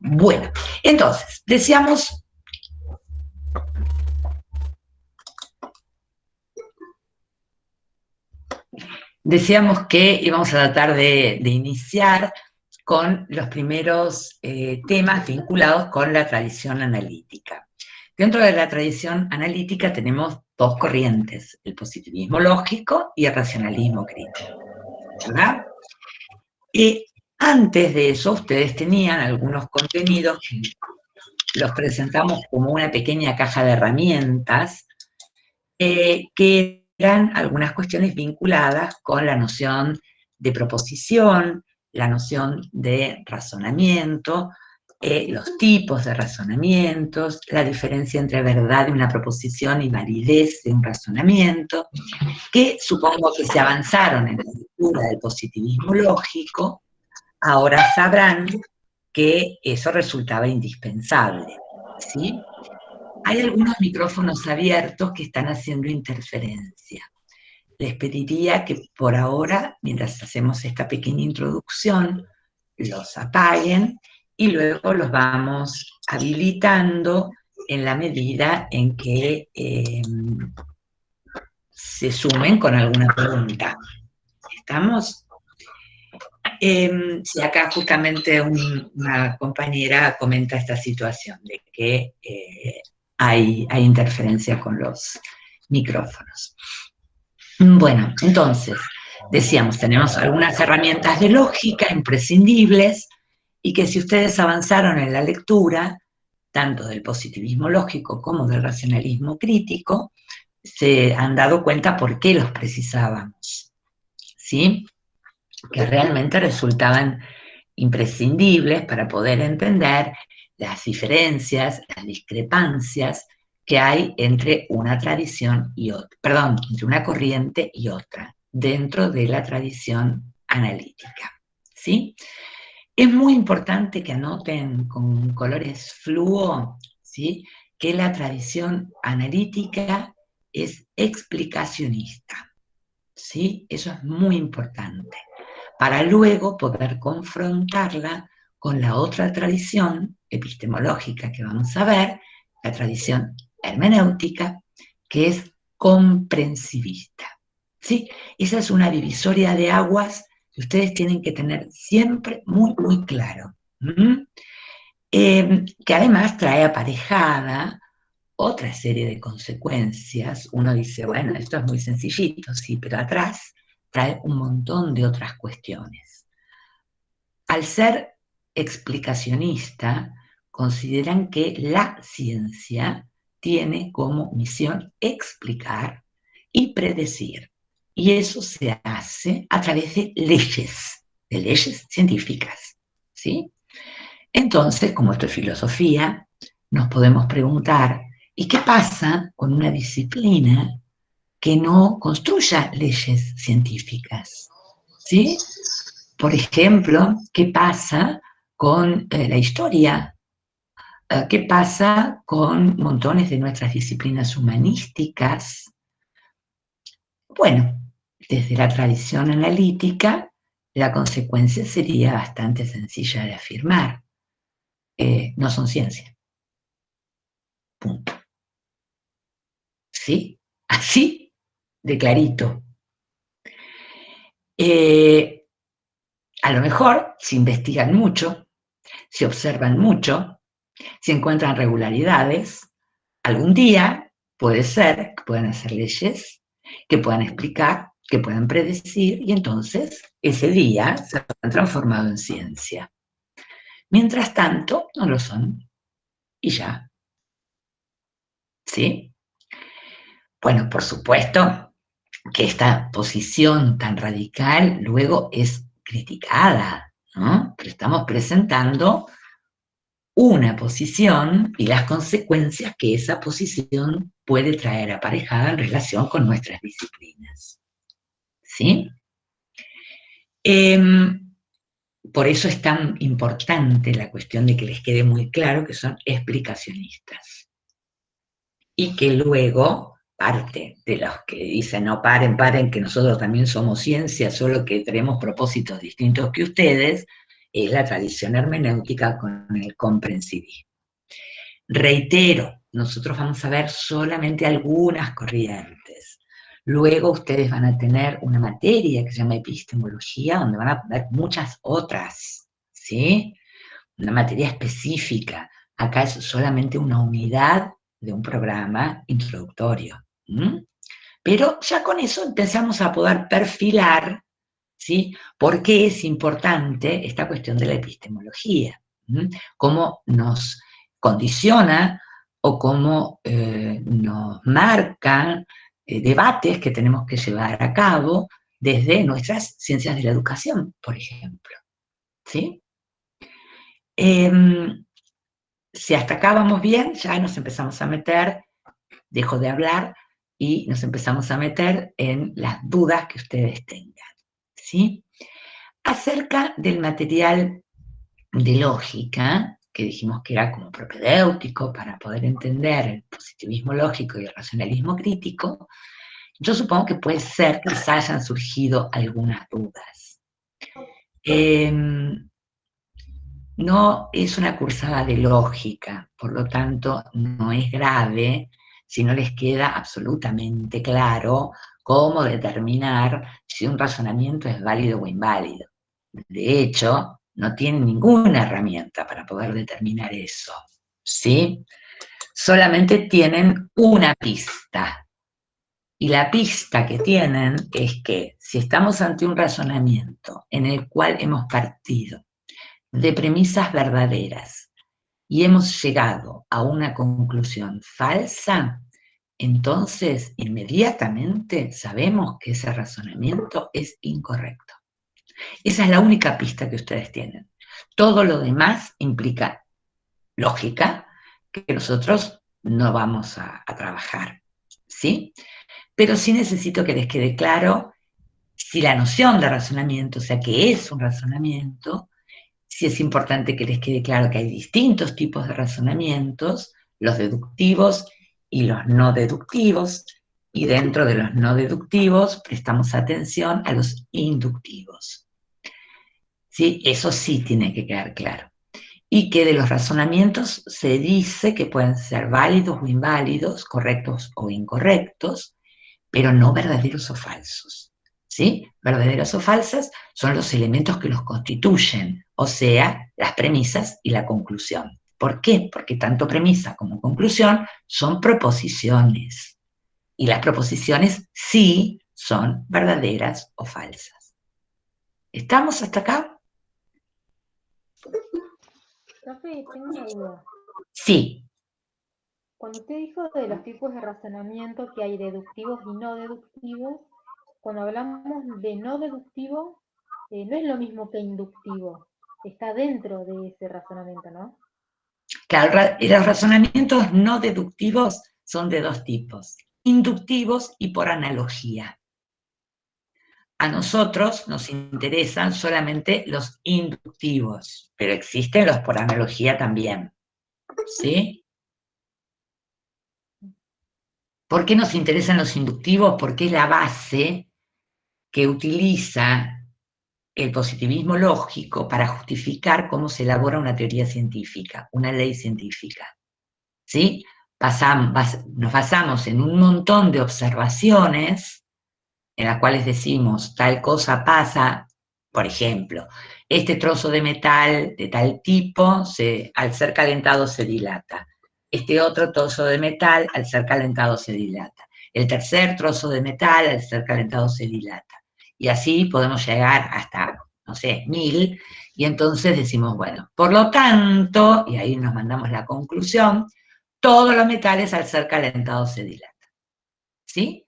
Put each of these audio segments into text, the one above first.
Bueno, entonces, decíamos que íbamos a tratar de iniciar con los primeros temas vinculados con la tradición analítica. Dentro de la tradición analítica tenemos dos corrientes, el positivismo lógico y el racionalismo crítico, ¿verdad? Y antes de eso ustedes tenían algunos contenidos que los presentamos como una pequeña caja de herramientas que eran algunas cuestiones vinculadas con la noción de proposición, la noción de razonamiento, los tipos de razonamientos, la diferencia entre verdad de una proposición y validez de un razonamiento, que supongo que se avanzaron en la lectura del positivismo lógico, ahora sabrán que eso resultaba indispensable, ¿sí? Hay algunos micrófonos abiertos que están haciendo interferencia. Les pediría que por ahora, mientras hacemos esta pequeña introducción, los apaguen y luego los vamos habilitando en la medida en que se sumen con alguna pregunta. ¿Estamos? Si acá justamente una compañera comenta esta situación de que hay interferencia con los micrófonos. Bueno, entonces, decíamos, tenemos algunas herramientas de lógica imprescindibles y que si ustedes avanzaron en la lectura, tanto del positivismo lógico como del racionalismo crítico, se han dado cuenta por qué los precisábamos, ¿sí? Que realmente resultaban imprescindibles para poder entender las diferencias, las discrepancias que hay entre una tradición y otra, perdón, entre una corriente y otra, dentro de la tradición analítica, ¿sí? Es muy importante que anoten con colores fluo, ¿sí? Que la tradición analítica es explicacionista, ¿sí? Eso es muy importante, para luego poder confrontarla con la otra tradición epistemológica que vamos a ver, la tradición hermenéutica, que es comprensivista, ¿sí? Esa es una divisoria de aguas que ustedes tienen que tener siempre muy, muy claro. Que además trae aparejada otra serie de consecuencias. Uno dice, bueno, esto es muy sencillito, sí, pero atrás trae un montón de otras cuestiones. Al ser explicacionista, consideran que la ciencia tiene como misión explicar y predecir. Y eso se hace a través de leyes científicas, ¿sí? Entonces, como esto es filosofía, nos podemos preguntar, ¿y qué pasa con una disciplina que no construya leyes científicas? ¿Sí? Por ejemplo, ¿qué pasa con la historia? ¿Qué pasa con montones de nuestras disciplinas humanísticas? Bueno, desde la tradición analítica, la consecuencia sería bastante sencilla de afirmar. No son ciencia. Punto. ¿Sí? Así de clarito. A lo mejor, si investigan mucho, si observan mucho, si encuentran regularidades, algún día puede ser que puedan hacer leyes, que puedan explicar, que puedan predecir, y entonces ese día se han transformado en ciencia. Mientras tanto, no lo son, y ya. ¿Sí? Bueno, por supuesto que esta posición tan radical luego es criticada, ¿no? Pero estamos presentando una posición y las consecuencias que esa posición puede traer aparejada en relación con nuestras disciplinas. ¿Sí? Por eso es tan importante la cuestión de que les quede muy claro que son explicacionistas. Y que luego parte de los que dicen no paren, que nosotros también somos ciencia, solo que tenemos propósitos distintos que ustedes, es la tradición hermenéutica con el comprensivismo. Reitero, nosotros vamos a ver solamente algunas corrientes. Luego ustedes van a tener una materia que se llama epistemología, donde van a ver muchas otras, ¿sí? Una materia específica. Acá es solamente una unidad de un programa introductorio. Pero ya con eso empezamos a poder perfilar, ¿sí? ¿Por qué es importante esta cuestión de la epistemología? ¿Cómo nos condiciona o cómo nos marca debates que tenemos que llevar a cabo desde nuestras ciencias de la educación, por ejemplo? ¿Sí? Si hasta acá vamos bien, ya nos empezamos a meter, dejo de hablar y nos empezamos a meter en las dudas que ustedes tengan, ¿sí? Acerca del material de lógica, que dijimos que era como propedéutico para poder entender el positivismo lógico y el racionalismo crítico, yo supongo que puede ser que les hayan surgido algunas dudas. No es una cursada de lógica, por lo tanto no es grave si no les queda absolutamente claro cómo determinar si un razonamiento es válido o inválido. De hecho, no tienen ninguna herramienta para poder determinar eso, ¿sí? Solamente tienen una pista. Y la pista que tienen es que si estamos ante un razonamiento en el cual hemos partido de premisas verdaderas y hemos llegado a una conclusión falsa, entonces inmediatamente sabemos que ese razonamiento es incorrecto. Esa es la única pista que ustedes tienen. Todo lo demás implica lógica que nosotros no vamos a trabajar, ¿sí? Pero sí necesito que les quede claro si la noción de razonamiento, o sea, que es un razonamiento, sí es importante que les quede claro que hay distintos tipos de razonamientos, los deductivos y los no deductivos, y dentro de los no deductivos prestamos atención a los inductivos. ¿Sí? Eso sí tiene que quedar claro. Y que de los razonamientos se dice que pueden ser válidos o inválidos, correctos o incorrectos, pero no verdaderos o falsos. ¿Sí? Verdaderas o falsas son los elementos que los constituyen, o sea, las premisas y la conclusión. ¿Por qué? Porque tanto premisa como conclusión son proposiciones. Y las proposiciones sí son verdaderas o falsas. ¿Estamos hasta acá? Profe, tengo una duda. Sí. Cuando usted dijo de los tipos de razonamiento que hay deductivos y no deductivos, cuando hablamos de no deductivo, no es lo mismo que inductivo. Está dentro de ese razonamiento, ¿no? Claro, los razonamientos no deductivos son de dos tipos, inductivos y por analogía. A nosotros nos interesan solamente los inductivos, pero existen los por analogía también, ¿sí? ¿Por qué nos interesan los inductivos? Porque es la base que utiliza el positivismo lógico para justificar cómo se elabora una teoría científica, una ley científica, ¿sí? Nos basamos en un montón de observaciones en las cuales decimos tal cosa pasa, por ejemplo, este trozo de metal de tal tipo al ser calentado se dilata, este otro trozo de metal al ser calentado se dilata, el tercer trozo de metal al ser calentado se dilata, y así podemos llegar hasta, no sé, 1000, y entonces decimos, bueno, por lo tanto, y ahí nos mandamos la conclusión, todos los metales al ser calentados se dilatan, ¿sí?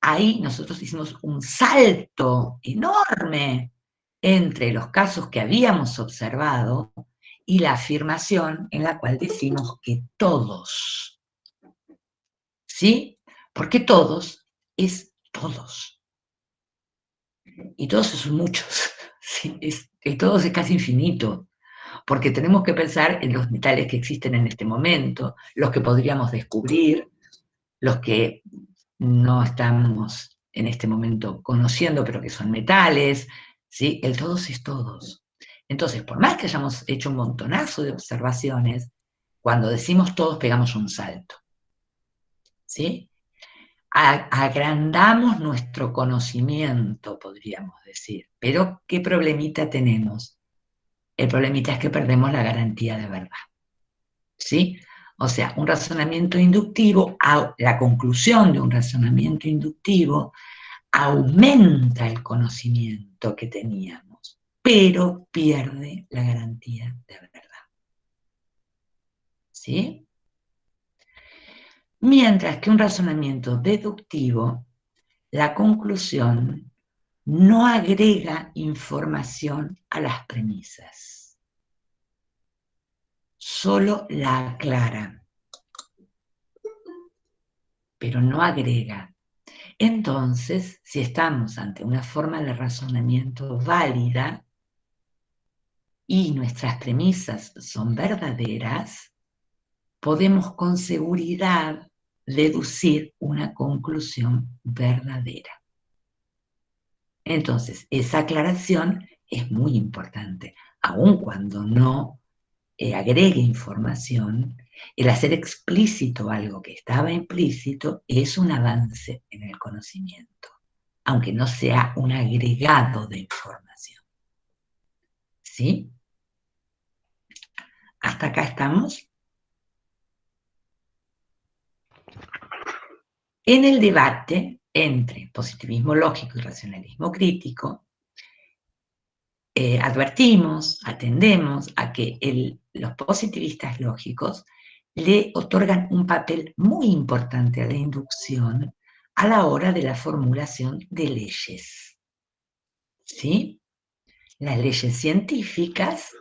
Ahí nosotros hicimos un salto enorme entre los casos que habíamos observado y la afirmación en la cual decimos que todos, ¿sí? Porque todos es todos. Y todos son muchos, ¿sí? Y todos es casi infinito, porque tenemos que pensar en los metales que existen en este momento, los que podríamos descubrir, los que no estamos en este momento conociendo, pero que son metales, ¿sí? El todos es todos. Entonces, por más que hayamos hecho un montonazo de observaciones, cuando decimos todos pegamos un salto, ¿sí? Agrandamos nuestro conocimiento, podríamos decir. Pero, ¿qué problemita tenemos? El problemita es que perdemos la garantía de verdad, ¿sí? O sea, un razonamiento inductivo, la conclusión de un razonamiento inductivo aumenta el conocimiento que teníamos, pero pierde la garantía de verdad, ¿sí? Mientras que un razonamiento deductivo, la conclusión no agrega información a las premisas, solo la aclara, pero no agrega. Entonces, si estamos ante una forma de razonamiento válida y nuestras premisas son verdaderas, podemos con seguridad deducir una conclusión verdadera. Entonces, esa aclaración es muy importante, aun cuando no agregue información. El hacer explícito algo que estaba implícito es un avance en el conocimiento, aunque no sea un agregado de información. ¿Sí? ¿Hasta acá estamos? En el debate entre positivismo lógico y racionalismo crítico, advertimos, atendemos a que los positivistas lógicos le otorgan un papel muy importante a la inducción a la hora de la formulación de leyes. ¿Sí? Las leyes científicas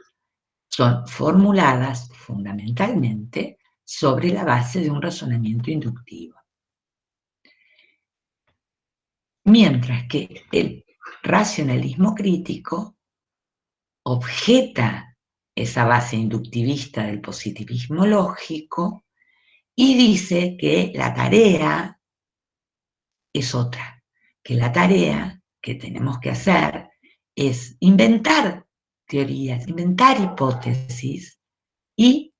son formuladas fundamentalmente sobre la base de un razonamiento inductivo. Mientras que el racionalismo crítico objeta esa base inductivista del positivismo lógico y dice que la tarea es otra, que la tarea que tenemos que hacer es inventar teorías, inventar hipótesis y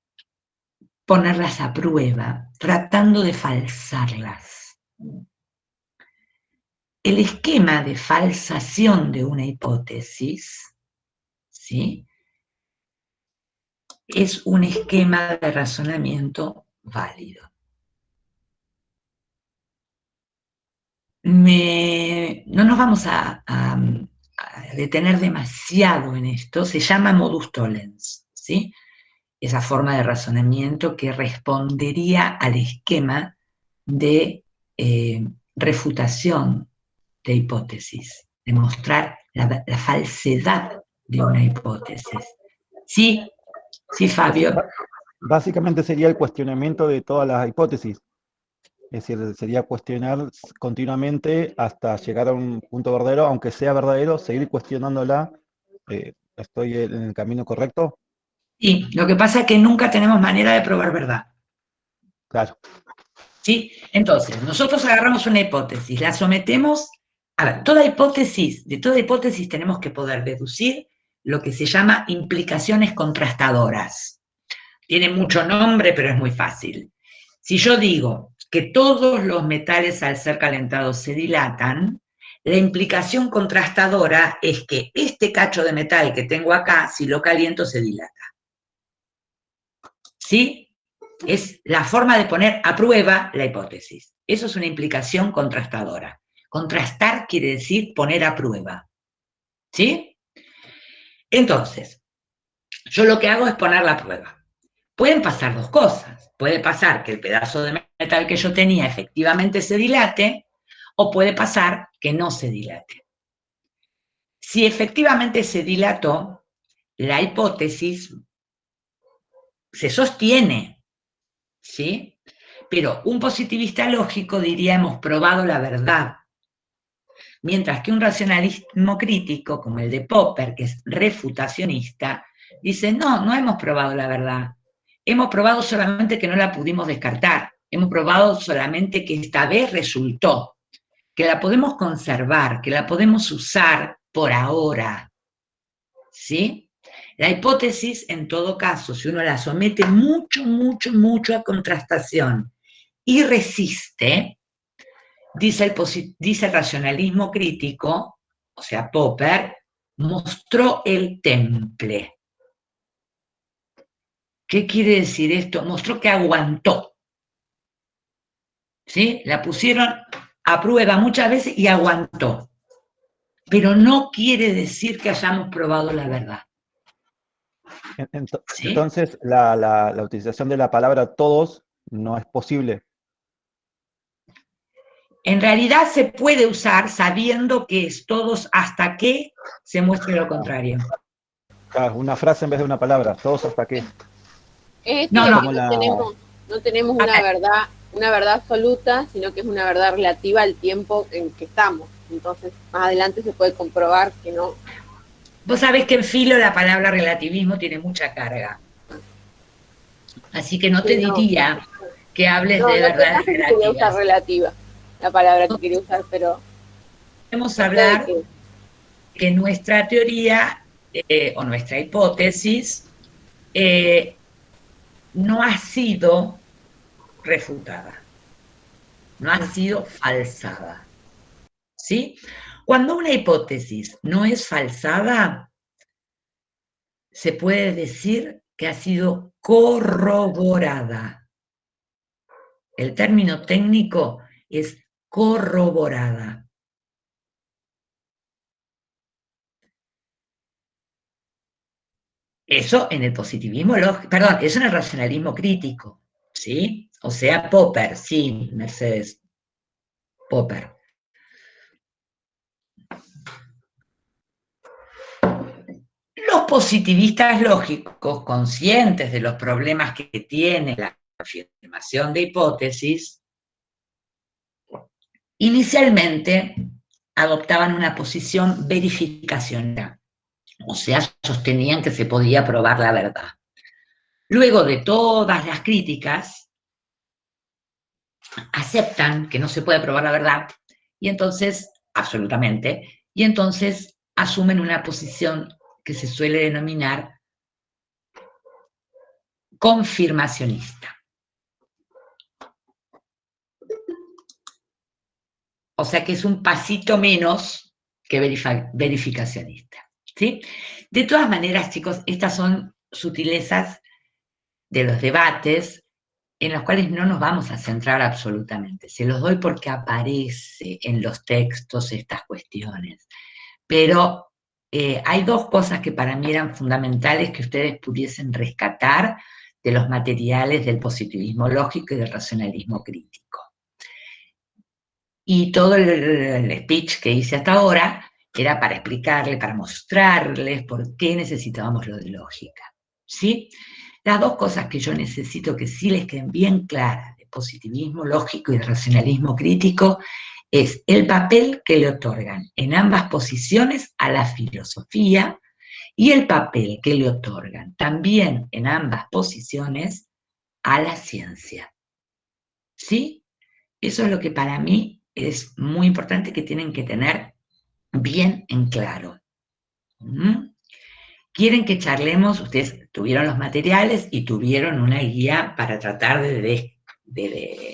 ponerlas a prueba, tratando de falsarlas. El esquema de falsación de una hipótesis, ¿sí?, es un esquema de razonamiento válido. No nos vamos a detener demasiado en esto, se llama modus tollens, ¿sí? Esa forma de razonamiento que respondería al esquema de refutación de hipótesis, demostrar la falsedad de una hipótesis. Sí, sí, Fabio. Básicamente sería el cuestionamiento de todas las hipótesis. Es decir, sería cuestionar continuamente hasta llegar a un punto verdadero, aunque sea verdadero, seguir cuestionándola. ¿Estoy en el camino correcto? Sí, lo que pasa es que nunca tenemos manera de probar verdad. Claro. ¿Sí? Entonces, nosotros agarramos una hipótesis, la sometemos. A ver, de toda hipótesis tenemos que poder deducir lo que se llama implicaciones contrastadoras. Tiene mucho nombre, pero es muy fácil. Si yo digo que todos los metales al ser calentados se dilatan, la implicación contrastadora es que este cacho de metal que tengo acá, si lo caliento, se dilata. ¿Sí? Es la forma de poner a prueba la hipótesis. Eso es una implicación contrastadora. Contrastar quiere decir poner a prueba. ¿Sí? Entonces, yo lo que hago es ponerla a prueba. Pueden pasar dos cosas. Puede pasar que el pedazo de metal que yo tenía efectivamente se dilate, o puede pasar que no se dilate. Si efectivamente se dilató, la hipótesis se sostiene, ¿sí? Pero un positivista lógico diría hemos probado la verdad. Mientras que un racionalismo crítico, como el de Popper, que es refutacionista, dice no hemos probado la verdad. Hemos probado solamente que no la pudimos descartar. Hemos probado solamente que esta vez resultó, que la podemos conservar, que la podemos usar por ahora. ¿Sí? La hipótesis, en todo caso, si uno la somete mucho, mucho, mucho a contrastación y resiste, dice el racionalismo crítico, o sea, Popper, mostró el temple. ¿Qué quiere decir esto? Mostró que aguantó. ¿Sí? La pusieron a prueba muchas veces y aguantó. Pero no quiere decir que hayamos probado la verdad. ¿Sí? Entonces, la utilización de la palabra todos no es posible. En realidad se puede usar sabiendo que es todos hasta que se muestre lo contrario. Claro, una frase en vez de una palabra, todos hasta qué. Es esto No, de no. que no tenemos una verdad absoluta, sino que es una verdad relativa al tiempo en que estamos. Entonces, más adelante se puede comprobar que no. Vos sabés que en filo la palabra relativismo tiene mucha carga. Así que no te diría que hables de verdades sé si quería usar relativas. relativa, la palabra que quería usar, pero Podemos hablar que nuestra teoría o nuestra hipótesis no ha sido refutada, no ha sido falsada. ¿Sí? Cuando una hipótesis no es falsada, se puede decir que ha sido corroborada. El término técnico es corroborada. Eso en el positivismo lógico, perdón, eso en el racionalismo crítico, ¿sí? O sea, Popper, sí, Mercedes, Popper. Los positivistas lógicos, conscientes de los problemas que tiene la afirmación de hipótesis, inicialmente adoptaban una posición verificacional, o sea, sostenían que se podía probar la verdad. Luego de todas las críticas, aceptan que no se puede probar la verdad, y entonces, absolutamente, y entonces asumen una posición que se suele denominar confirmacionista. O sea que es un pasito menos que verificacionista. ¿Sí? De todas maneras, chicos, estas son sutilezas de los debates en los cuales no nos vamos a centrar absolutamente. Se los doy porque aparece en los textos estas cuestiones. Pero hay dos cosas que para mí eran fundamentales que ustedes pudiesen rescatar de los materiales del positivismo lógico y del racionalismo crítico. Y todo el speech que hice hasta ahora era para explicarles, para mostrarles por qué necesitábamos lo de lógica. ¿Sí? Las dos cosas que yo necesito que sí les queden bien claras de positivismo lógico y de racionalismo crítico es el papel que le otorgan en ambas posiciones a la filosofía y el papel que le otorgan también en ambas posiciones a la ciencia. ¿Sí? Eso es lo que para mí es muy importante que tienen que tener bien en claro. Quieren que charlemos, ustedes tuvieron los materiales y tuvieron una guía para tratar de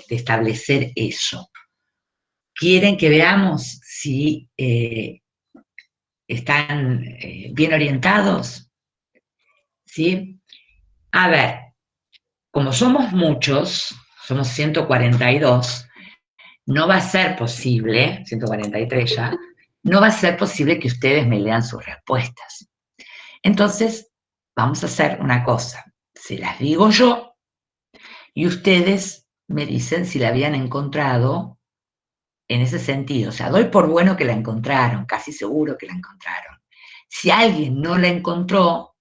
establecer eso. Quieren que veamos si están bien orientados, ¿sí? A ver, como somos muchos, somos 142, no va a ser posible, 143 ya, no va a ser posible que ustedes me lean sus respuestas. Entonces, vamos a hacer una cosa, se las digo yo y ustedes me dicen si la habían encontrado en ese sentido. O sea, doy por bueno que la encontraron, casi seguro que la encontraron. Si alguien no la encontró,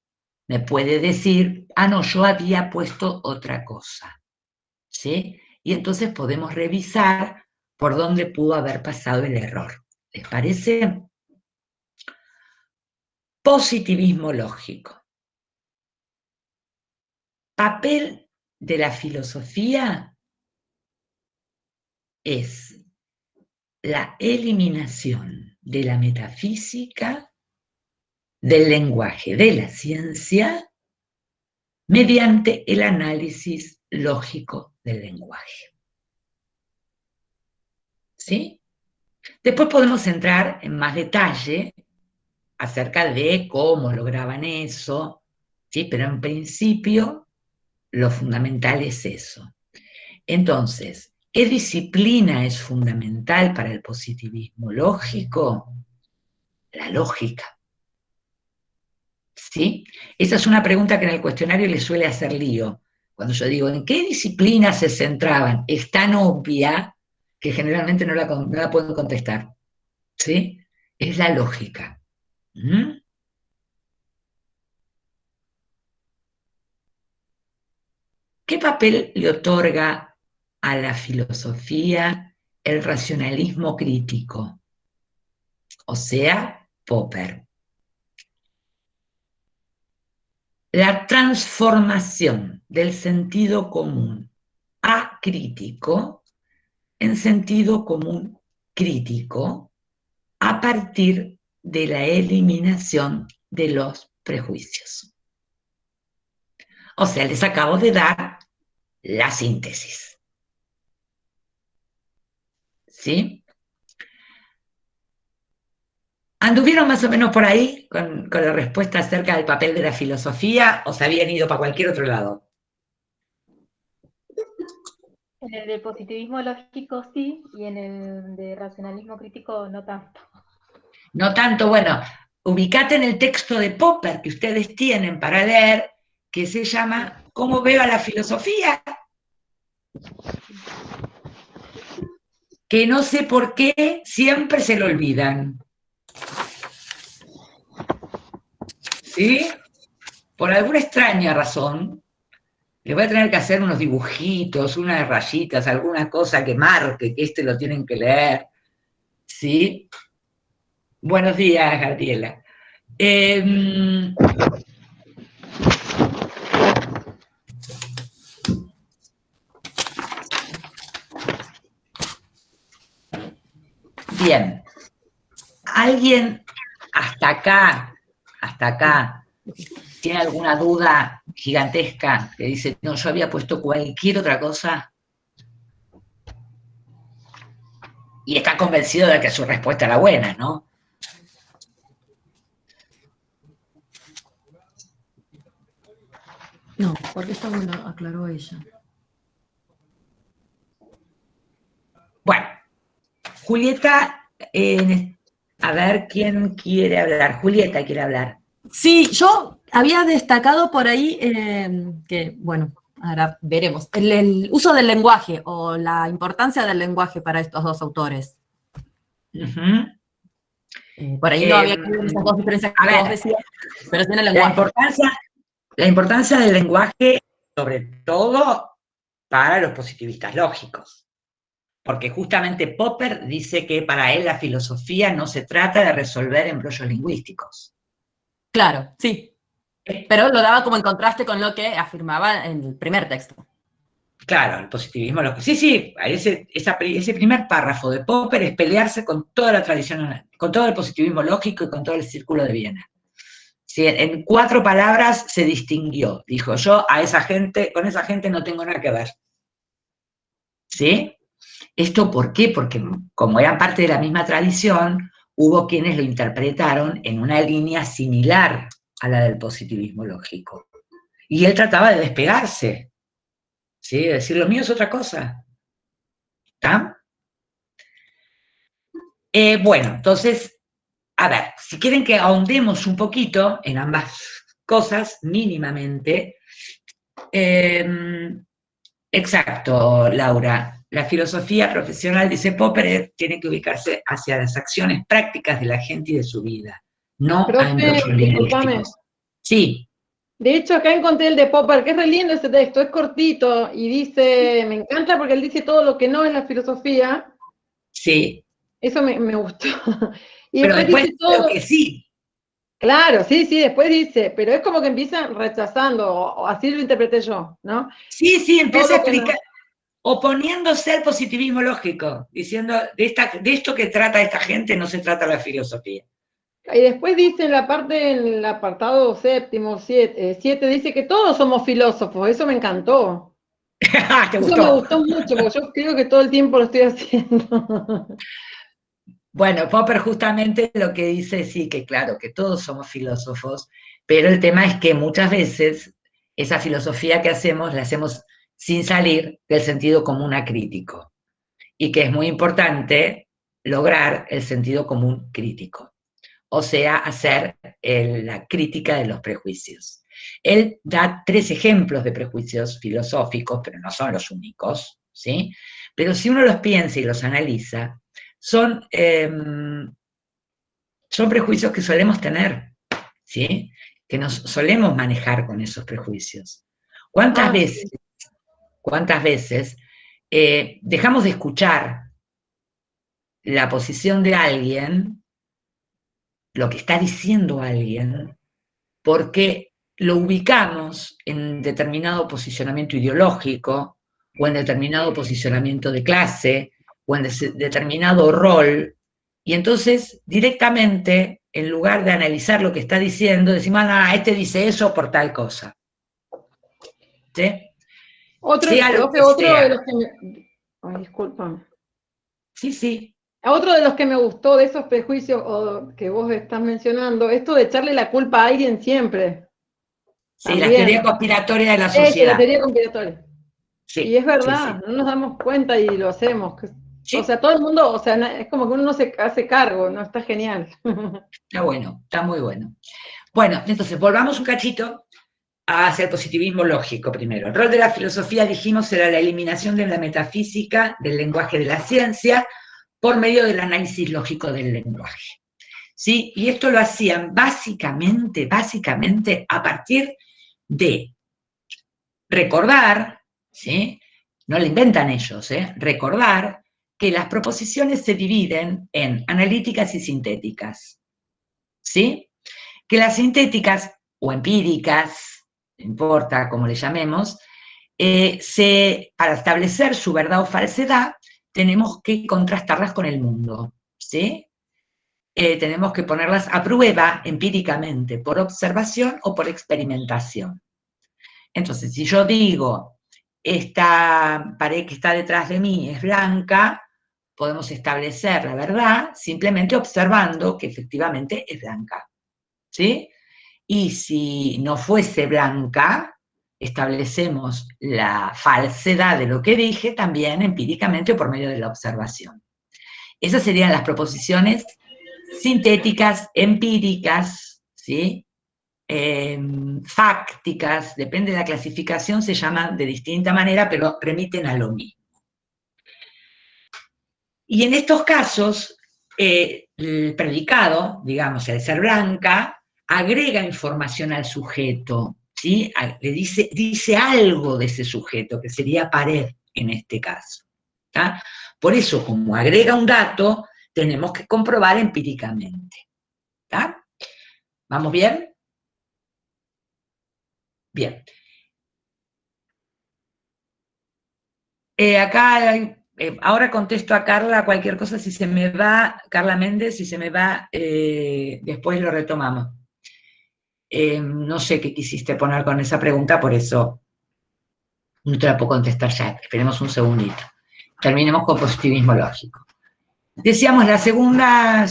me puede decir, ah, no, yo había puesto otra cosa, ¿sí? Y entonces podemos revisar por dónde pudo haber pasado el error. ¿Les parece? Positivismo lógico. Papel de la filosofía es la eliminación de la metafísica del lenguaje de la ciencia mediante el análisis lógico del lenguaje. ¿Sí? Después podemos entrar en más detalle acerca de cómo lograban eso, ¿sí? Pero en principio lo fundamental es eso. Entonces, ¿qué disciplina es fundamental para el positivismo lógico? La lógica. ¿Sí? Esa es una pregunta que en el cuestionario le suele hacer lío. Cuando yo digo, ¿en qué disciplina se centraban? Es tan obvia que generalmente no la pueden contestar. ¿Sí? Es la lógica. ¿Mm? ¿Qué papel le otorga a la filosofía el racionalismo crítico? O sea, Popper. La transformación del sentido común acrítico en sentido común crítico a partir de la eliminación de los prejuicios. O sea, les acabo de dar la síntesis. ¿Sí? ¿Anduvieron más o menos por ahí con la respuesta acerca del papel de la filosofía o se habían ido para cualquier otro lado? En el de positivismo lógico sí, y en el de racionalismo crítico no tanto. No tanto, bueno, ubicate en el texto de Popper que ustedes tienen para leer, que se llama ¿Cómo veo a la filosofía? Que no sé por qué siempre se lo olvidan. ¿Sí? Por alguna extraña razón, le voy a tener que hacer unos dibujitos, unas rayitas, alguna cosa que marque que lo tienen que leer. ¿Sí? Buenos días, Gabriela. Bien. ¿Alguien hasta acá, tiene alguna duda gigantesca que dice, no, yo había puesto cualquier otra cosa? Y está convencido de que su respuesta era buena, ¿no? No, porque esto me lo aclaró ella. Bueno, Julieta, a ver quién quiere hablar. Julieta quiere hablar. Sí, yo había destacado por ahí que, bueno, ahora veremos, el uso del lenguaje o la importancia del lenguaje para estos dos autores. Por ahí no había caído en esas dos diferencias que vos decías, pero sí en el lenguaje. La importancia del lenguaje, sobre todo para los positivistas lógicos. Porque justamente Popper dice que para él la filosofía no se trata de resolver embrollos lingüísticos. Claro, sí. Pero lo daba como en contraste con lo que afirmaba en el primer texto. Claro, el positivismo lógico. Sí, ese primer párrafo de Popper es pelearse con toda la tradición, con todo el positivismo lógico y con todo el círculo de Viena. Sí, en 4 palabras se distinguió. Dijo, yo con esa gente no tengo nada que ver. ¿Sí? ¿Esto por qué? Porque como eran parte de la misma tradición, hubo quienes lo interpretaron en una línea similar a la del positivismo lógico. Y él trataba de despegarse, ¿sí? De decir, lo mío es otra cosa. ¿Está? Bueno, entonces, a ver, si quieren que ahondemos un poquito en ambas cosas, mínimamente, exacto, Laura. La filosofía profesional, dice Popper, tiene que ubicarse hacia las acciones prácticas de la gente y de su vida, no a embrollos lingüísticos. Sí. De hecho, acá encontré el de Popper, que es re lindo ese texto, es cortito, y dice, me encanta porque él dice todo lo que no es la filosofía. Sí. Eso me gustó. Y pero después dice todo lo que sí. Claro, sí, después dice, pero es como que empieza rechazando, o así lo interpreté yo, ¿no? Sí, empieza a explicar, oponiéndose al positivismo lógico, diciendo, de esto que trata esta gente no se trata la filosofía. Y después dice en la parte, en el apartado séptimo, 7, dice que todos somos filósofos, eso me encantó. ¿Te Eso me gustó? gustó mucho, porque yo creo que todo el tiempo lo estoy haciendo. Bueno, Popper justamente lo que dice, sí, que claro, que todos somos filósofos, pero el tema es que muchas veces esa filosofía que hacemos la hacemos sin salir del sentido común acrítico, y que es muy importante lograr el sentido común crítico, o sea, hacer la crítica de los prejuicios. Él da 3 ejemplos de prejuicios filosóficos, pero no son los únicos, ¿sí? Pero si uno los piensa y los analiza, son prejuicios que solemos tener, ¿sí? Que nos solemos manejar con esos prejuicios. ¿Cuántas veces dejamos de escuchar la posición de alguien, lo que está diciendo alguien, porque lo ubicamos en determinado posicionamiento ideológico, o en determinado posicionamiento de clase, o en determinado rol, y entonces directamente, en lugar de analizar lo que está diciendo, decimos, ah, este dice eso por tal cosa. ¿Sí? Otro Sea lo que de sea. los que me... Ay, discúlpame. Sí, sí. Otro de los que me gustó de esos prejuicios que vos estás mencionando, esto de echarle la culpa a alguien siempre. Sí, la También. teoría conspiratoria de la Eso, sociedad. la teoría conspiratoria. Sí, Y es verdad, sí, sí. no nos damos cuenta y lo hacemos. Sí. O sea, todo el mundo, o sea, es como que uno no se hace cargo, ¿no? Está genial. Está bueno, está muy bueno. Bueno, entonces volvamos un cachito hacia el positivismo lógico primero. El rol de la filosofía, dijimos, era la eliminación de la metafísica del lenguaje de la ciencia por medio del análisis lógico del lenguaje. ¿Sí? Y esto lo hacían básicamente a partir de recordar, ¿sí? No lo inventan ellos, recordar que las proposiciones se dividen en analíticas y sintéticas, ¿sí? Que las sintéticas o empíricas, no importa cómo le llamemos, para establecer su verdad o falsedad, tenemos que contrastarlas con el mundo, ¿sí? Tenemos que ponerlas a prueba empíricamente, por observación o por experimentación. Entonces, si yo digo, esta pared que está detrás de mí es blanca, podemos establecer la verdad simplemente observando que efectivamente es blanca, ¿sí? Y si no fuese blanca, establecemos la falsedad de lo que dije también empíricamente o por medio de la observación. Esas serían las proposiciones sintéticas, empíricas, ¿sí? Fácticas, depende de la clasificación, se llaman de distinta manera, pero remiten a lo mismo. Y en estos casos, el predicado, digamos, el ser blanca, agrega información al sujeto, ¿sí? Le dice algo de ese sujeto, que sería pared en este caso. ¿Tá? Por eso, como agrega un dato, tenemos que comprobar empíricamente. ¿Tá? ¿Vamos bien? Bien. Ahora contesto a Carla cualquier cosa, si se me va, Carla Méndez, si se me va, después lo retomamos. No sé qué quisiste poner con esa pregunta, por eso no te la puedo contestar ya. Esperemos un segundito. Terminemos con positivismo lógico. Decíamos, la segunda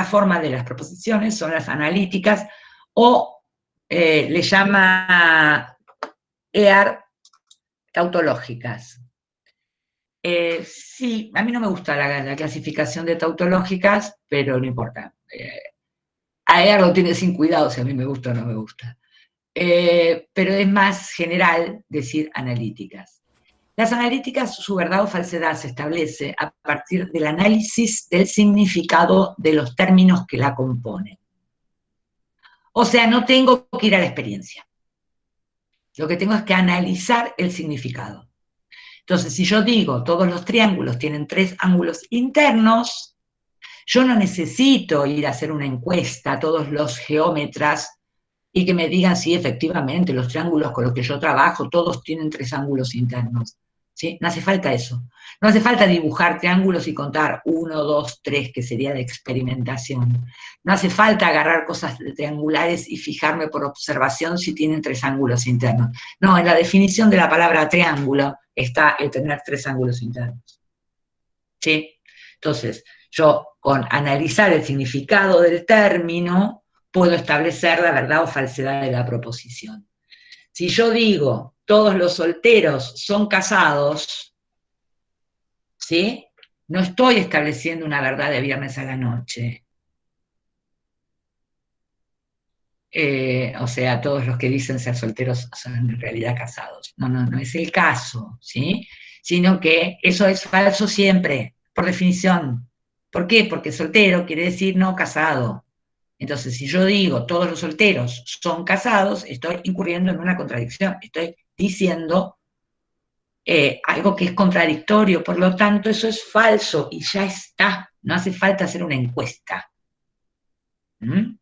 forma de las proposiciones son las analíticas, o le llama EAR tautológicas. Sí, a mí no me gusta la clasificación de tautológicas, pero no importa. A EAR lo tiene sin cuidado si a mí me gusta o no me gusta. Pero es más general decir analíticas. Las analíticas, su verdad o falsedad se establece a partir del análisis del significado de los términos que la componen. O sea, no tengo que ir a la experiencia. Lo que tengo es que analizar el significado. Entonces, si yo digo, todos los triángulos tienen 3 ángulos internos, yo no necesito ir a hacer una encuesta a todos los geómetras y que me digan si efectivamente los triángulos con los que yo trabajo, todos tienen 3 ángulos internos. ¿sí? No hace falta eso. No hace falta dibujar triángulos y contar 1, 2, 3, que sería de experimentación. No hace falta agarrar cosas triangulares y fijarme por observación si tienen 3 ángulos internos. No, en la definición de la palabra triángulo está el tener 3 ángulos internos. ¿Sí? Entonces, yo con analizar el significado del término puedo establecer la verdad o falsedad de la proposición. Si yo digo, todos los solteros son casados, ¿sí? No estoy estableciendo una verdad de viernes a la noche. O sea, todos los que dicen ser solteros son en realidad casados. No es el caso, ¿sí? Sino que eso es falso siempre, por definición. ¿Por qué? Porque soltero quiere decir no casado. Entonces, si yo digo todos los solteros son casados, estoy incurriendo en una contradicción. Estoy diciendo algo que es contradictorio, por lo tanto eso es falso y ya está, no hace falta hacer una encuesta. No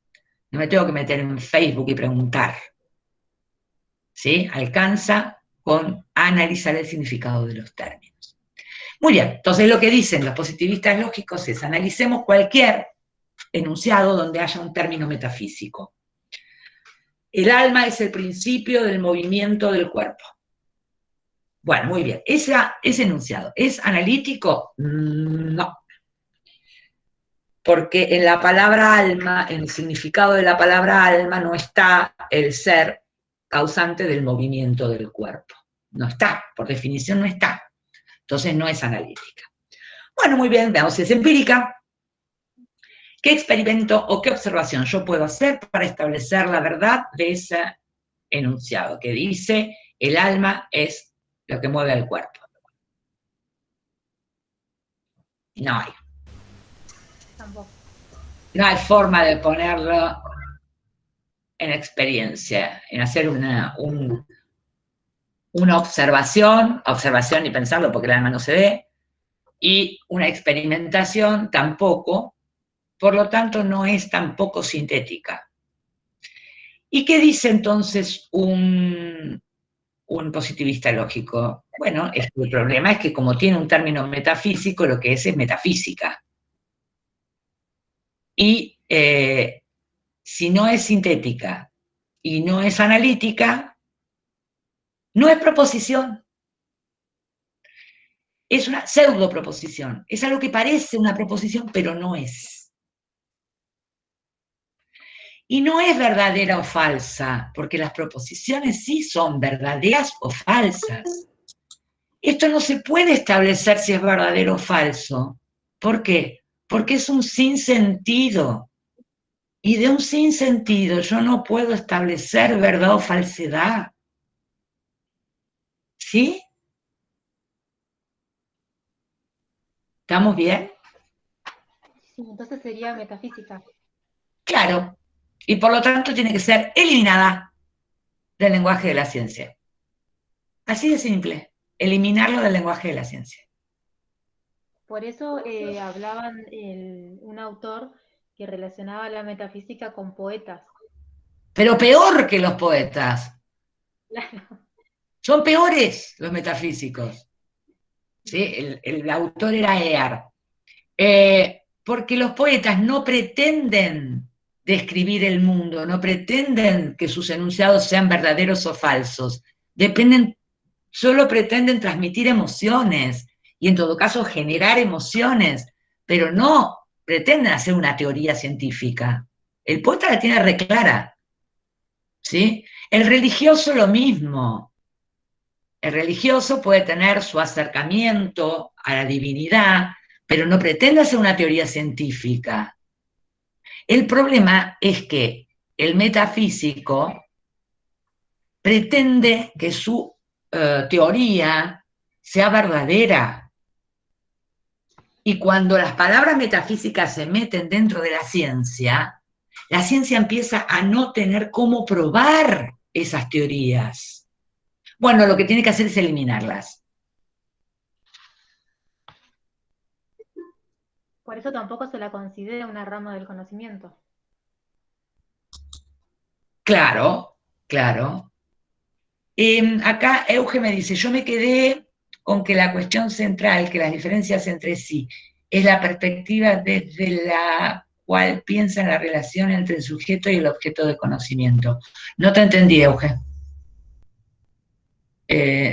me tengo que meter en Facebook y preguntar. ¿Sí? Alcanza con analizar el significado de los términos. Muy bien, entonces lo que dicen los positivistas lógicos es analicemos cualquier enunciado donde haya un término metafísico. El alma es el principio del movimiento del cuerpo. Bueno, muy bien. Ese enunciado, ¿es analítico? No. Porque en la palabra alma, en el significado de la palabra alma, no está el ser causante del movimiento del cuerpo. No está, por definición no está. Entonces no es analítica. Bueno, muy bien, veamos si es empírica. ¿Qué experimento o qué observación yo puedo hacer para establecer la verdad de ese enunciado que dice el alma es lo que mueve al cuerpo? No hay. Tampoco. No hay forma de ponerlo en experiencia, en hacer una observación y pensarlo porque el alma no se ve, y una experimentación tampoco, por lo tanto no es tampoco sintética. ¿Y qué dice entonces un positivista lógico? Bueno, el problema es que como tiene un término metafísico, lo que es metafísica. Y si no es sintética y no es analítica, no es proposición. Es una pseudo proposición. Es algo que parece una proposición, pero no es. Y no es verdadera o falsa, porque las proposiciones sí son verdaderas o falsas. Esto no se puede establecer si es verdadero o falso. ¿Por qué? Porque es un sinsentido. Y de un sinsentido yo no puedo establecer verdad o falsedad. ¿Sí? ¿Estamos bien? Sí, entonces sería metafísica. Claro. Y por lo tanto tiene que ser eliminada del lenguaje de la ciencia. Así de simple. Eliminarlo del lenguaje de la ciencia. Por eso hablaban un autor que relacionaba la metafísica con poetas. Pero peor que los poetas. Claro. Son peores los metafísicos. ¿Sí? El autor era Ear. Porque los poetas no pretenden describir el mundo, no pretenden que sus enunciados sean verdaderos o falsos. Solo pretenden transmitir emociones y en todo caso generar emociones, pero no pretenden hacer una teoría científica. El poeta la tiene re clara, ¿sí? El religioso lo mismo. El religioso puede tener su acercamiento a la divinidad, pero no pretende hacer una teoría científica. El problema es que el metafísico pretende que su teoría sea verdadera. Y cuando las palabras metafísicas se meten dentro de la ciencia empieza a no tener cómo probar esas teorías. Bueno, lo que tiene que hacer es eliminarlas. Por eso tampoco se la considera una rama del conocimiento. Claro, claro. Acá Euge me dice, yo me quedé con que la cuestión central, que las diferencias entre sí, es la perspectiva desde la cual piensa en la relación entre el sujeto y el objeto de conocimiento. No te entendí, Euge.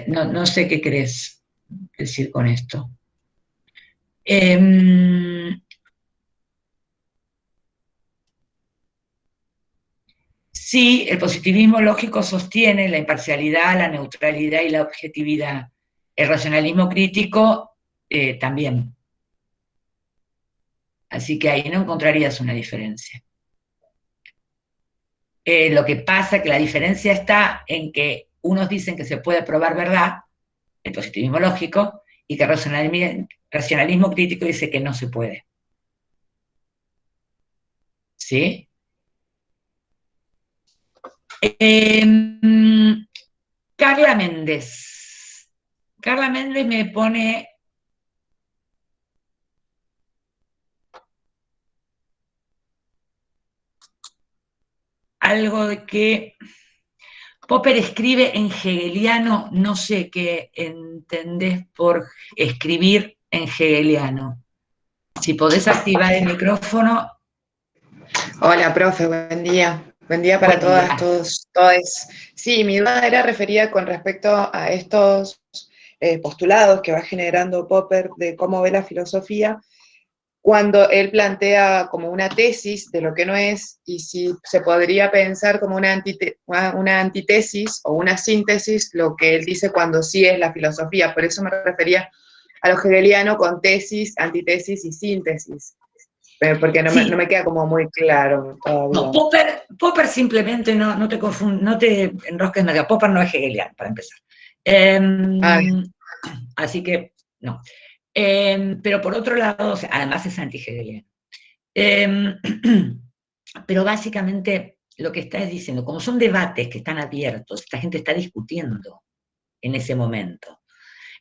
No sé qué querés decir con esto. Sí, el positivismo lógico sostiene la imparcialidad, la neutralidad y la objetividad. El racionalismo crítico también. Así que ahí no encontrarías una diferencia. Lo que pasa es que la diferencia está en que unos dicen que se puede probar verdad, el positivismo lógico, y que el racionalismo crítico dice que no se puede. ¿Sí? Carla Méndez. Carla Méndez me pone algo de que Popper escribe en hegeliano, no sé qué entendés por escribir en hegeliano. Si podés activar el micrófono. Hola, profe, buen día. Buen día para todas, todos, todes. Sí, mi duda era referida con respecto a estos postulados que va generando Popper de cómo ve la filosofía, cuando él plantea como una tesis de lo que no es, y si se podría pensar como una antitesis o una síntesis, lo que él dice cuando sí es la filosofía. Por eso me refería a lo hegeliano con tesis, antitesis y síntesis. Porque no me queda como muy claro todavía. No, Popper simplemente no te enrosques nada. Popper no es hegeliano, para empezar. Así que, no. Pero por otro lado, además es anti-hegeliano. Pero básicamente lo que está diciendo, como son debates que están abiertos, esta gente está discutiendo en ese momento.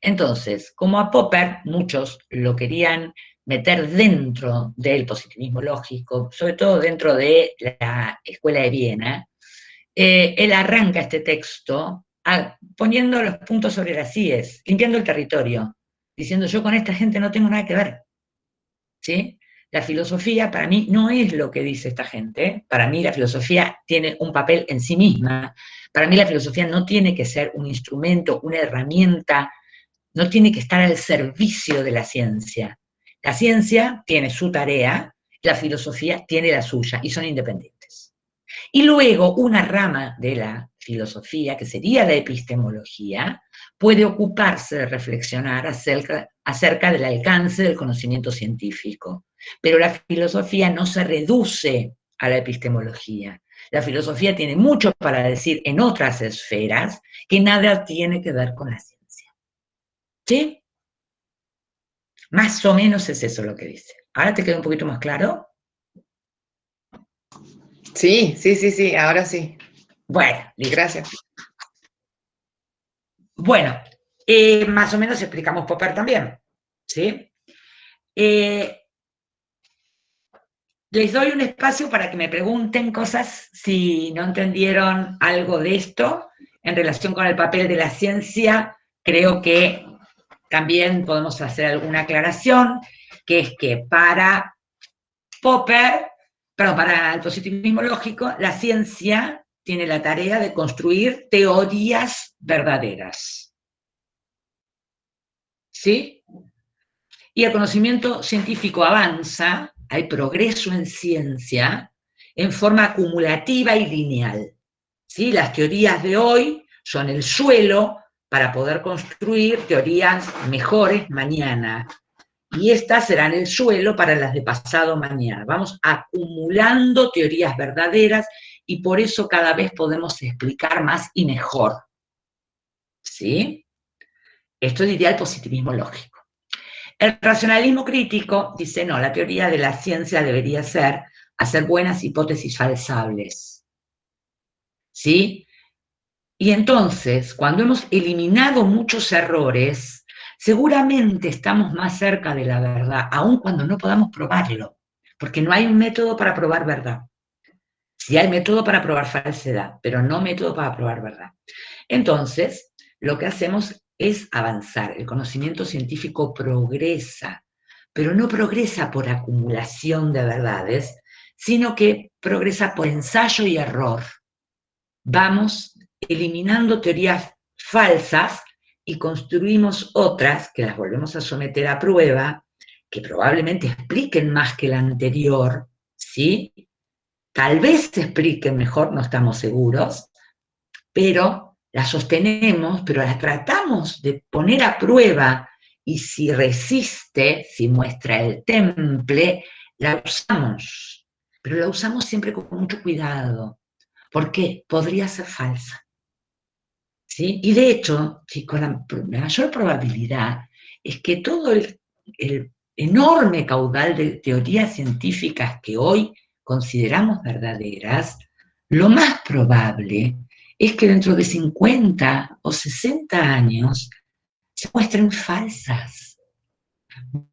Entonces, como a Popper, muchos lo querían meter dentro del positivismo lógico, sobre todo dentro de la Escuela de Viena, él arranca este texto poniendo los puntos sobre las IES, limpiando el territorio, diciendo yo con esta gente no tengo nada que ver. ¿Sí? La filosofía para mí no es lo que dice esta gente, ¿eh? Para mí la filosofía tiene un papel en sí misma, para mí la filosofía no tiene que ser un instrumento, una herramienta, no tiene que estar al servicio de la ciencia. La ciencia tiene su tarea, la filosofía tiene la suya y son independientes. Y luego una rama de la filosofía, que sería la epistemología, puede ocuparse de reflexionar acerca del alcance del conocimiento científico. Pero la filosofía no se reduce a la epistemología. La filosofía tiene mucho para decir en otras esferas que nada tiene que ver con la ciencia. ¿Sí? Más o menos es eso lo que dice. ¿Ahora te queda un poquito más claro? Sí, ahora sí. Bueno, listo. Gracias. Bueno, más o menos explicamos Popper también, ¿sí? Les doy un espacio para que me pregunten cosas si no entendieron algo de esto en relación con el papel de la ciencia. Creo que también podemos hacer alguna aclaración, que es que para Popper, para el positivismo lógico, la ciencia tiene la tarea de construir teorías verdaderas. ¿Sí? Y el conocimiento científico avanza, hay progreso en ciencia, en forma acumulativa y lineal. ¿Sí? Las teorías de hoy son el suelo para poder construir teorías mejores mañana. Y estas serán el suelo para las de pasado mañana. Vamos acumulando teorías verdaderas y por eso cada vez podemos explicar más y mejor. ¿Sí? Esto diría el positivismo lógico. El racionalismo crítico dice, no, la teoría de la ciencia debería ser hacer buenas hipótesis falsables. ¿Sí? Y entonces, cuando hemos eliminado muchos errores, seguramente estamos más cerca de la verdad, aun cuando no podamos probarlo, porque no hay un método para probar verdad. Sí hay método para probar falsedad, pero no método para probar verdad. Entonces, lo que hacemos es avanzar. El conocimiento científico progresa, pero no progresa por acumulación de verdades, sino que progresa por ensayo y error. Vamos eliminando teorías falsas y construimos otras que las volvemos a someter a prueba, que probablemente expliquen más que la anterior, ¿sí? Tal vez se expliquen mejor, no estamos seguros, pero las sostenemos, pero las tratamos de poner a prueba, y si resiste, si muestra el temple, la usamos, pero la usamos siempre con mucho cuidado, porque podría ser falsa. ¿Sí? Y de hecho, sí, con la mayor probabilidad es que todo el enorme caudal de teorías científicas que hoy consideramos verdaderas, lo más probable es que dentro de 50 o 60 años se muestren falsas.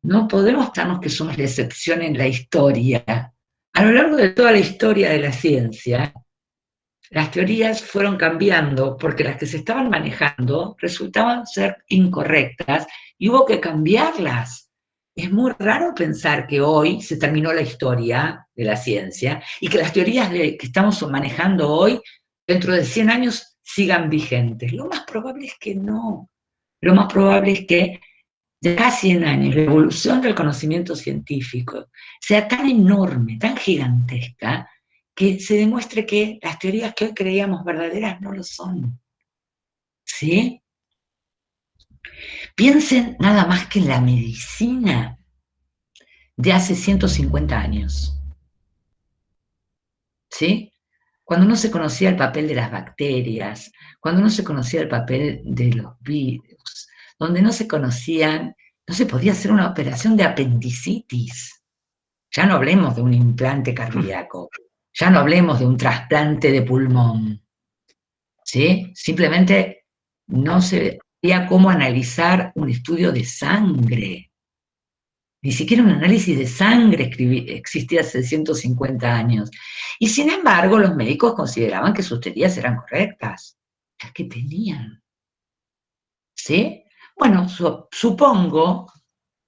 No podemos estarnos que somos la excepción en la historia. A lo largo de toda la historia de la ciencia, las teorías fueron cambiando porque las que se estaban manejando resultaban ser incorrectas y hubo que cambiarlas. Es muy raro pensar que hoy se terminó la historia de la ciencia y que las teorías que estamos manejando hoy, dentro de 100 años, sigan vigentes. Lo más probable es que no. Lo más probable es que de acá a 100 años la evolución del conocimiento científico sea tan enorme, tan gigantesca, que se demuestre que las teorías que hoy creíamos verdaderas no lo son. ¿Sí? Piensen nada más que en la medicina de hace 150 años. ¿Sí? Cuando no se conocía el papel de las bacterias, cuando no se conocía el papel de los virus, donde no se conocían, no se podía hacer una operación de apendicitis. Ya no hablemos de un implante cardíaco, ya no hablemos de un trasplante de pulmón. ¿Sí? Simplemente no se veía cómo analizar un estudio de sangre. Ni siquiera un análisis de sangre existía hace 150 años. Y sin embargo, los médicos consideraban que sus teorías eran correctas, las que tenían. ¿Sí? Bueno, supongo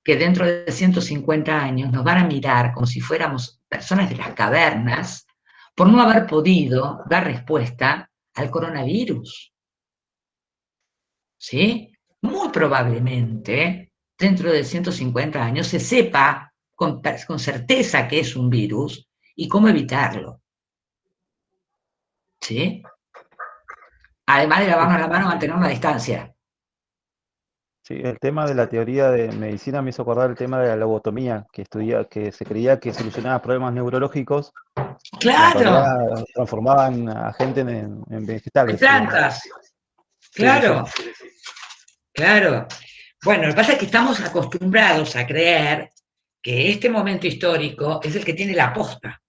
que dentro de 150 años nos van a mirar como si fuéramos personas de las cavernas por no haber podido dar respuesta al coronavirus. ¿Sí? Muy probablemente, dentro de 150 años, se sepa con certeza que es un virus y cómo evitarlo. ¿Sí? Además de lavarnos la mano, mantener una distancia. Sí, el tema de la teoría de medicina me hizo acordar el tema de la lobotomía, que se creía que solucionaba problemas neurológicos, ¡Claro! en realidad transformaban a gente en vegetales. En plantas. Claro. Sí, sí. Claro. Bueno, lo que pasa es que estamos acostumbrados a creer que este momento histórico es el que tiene la posta.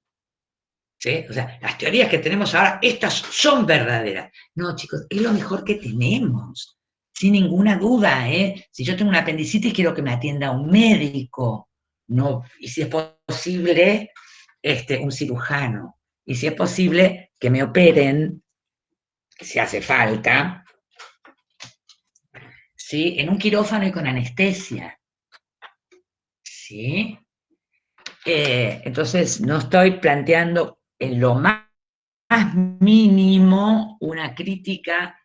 ¿Sí? O sea, las teorías que tenemos ahora, estas son verdaderas. No, chicos, es lo mejor que tenemos, sin ninguna duda, ¿eh? Si yo tengo una apendicitis, quiero que me atienda un médico, no, y si es posible, un cirujano. Y si es posible, que me operen, si hace falta, ¿sí? En un quirófano y con anestesia. ¿Sí? Entonces, no estoy planteando en lo más mínimo una crítica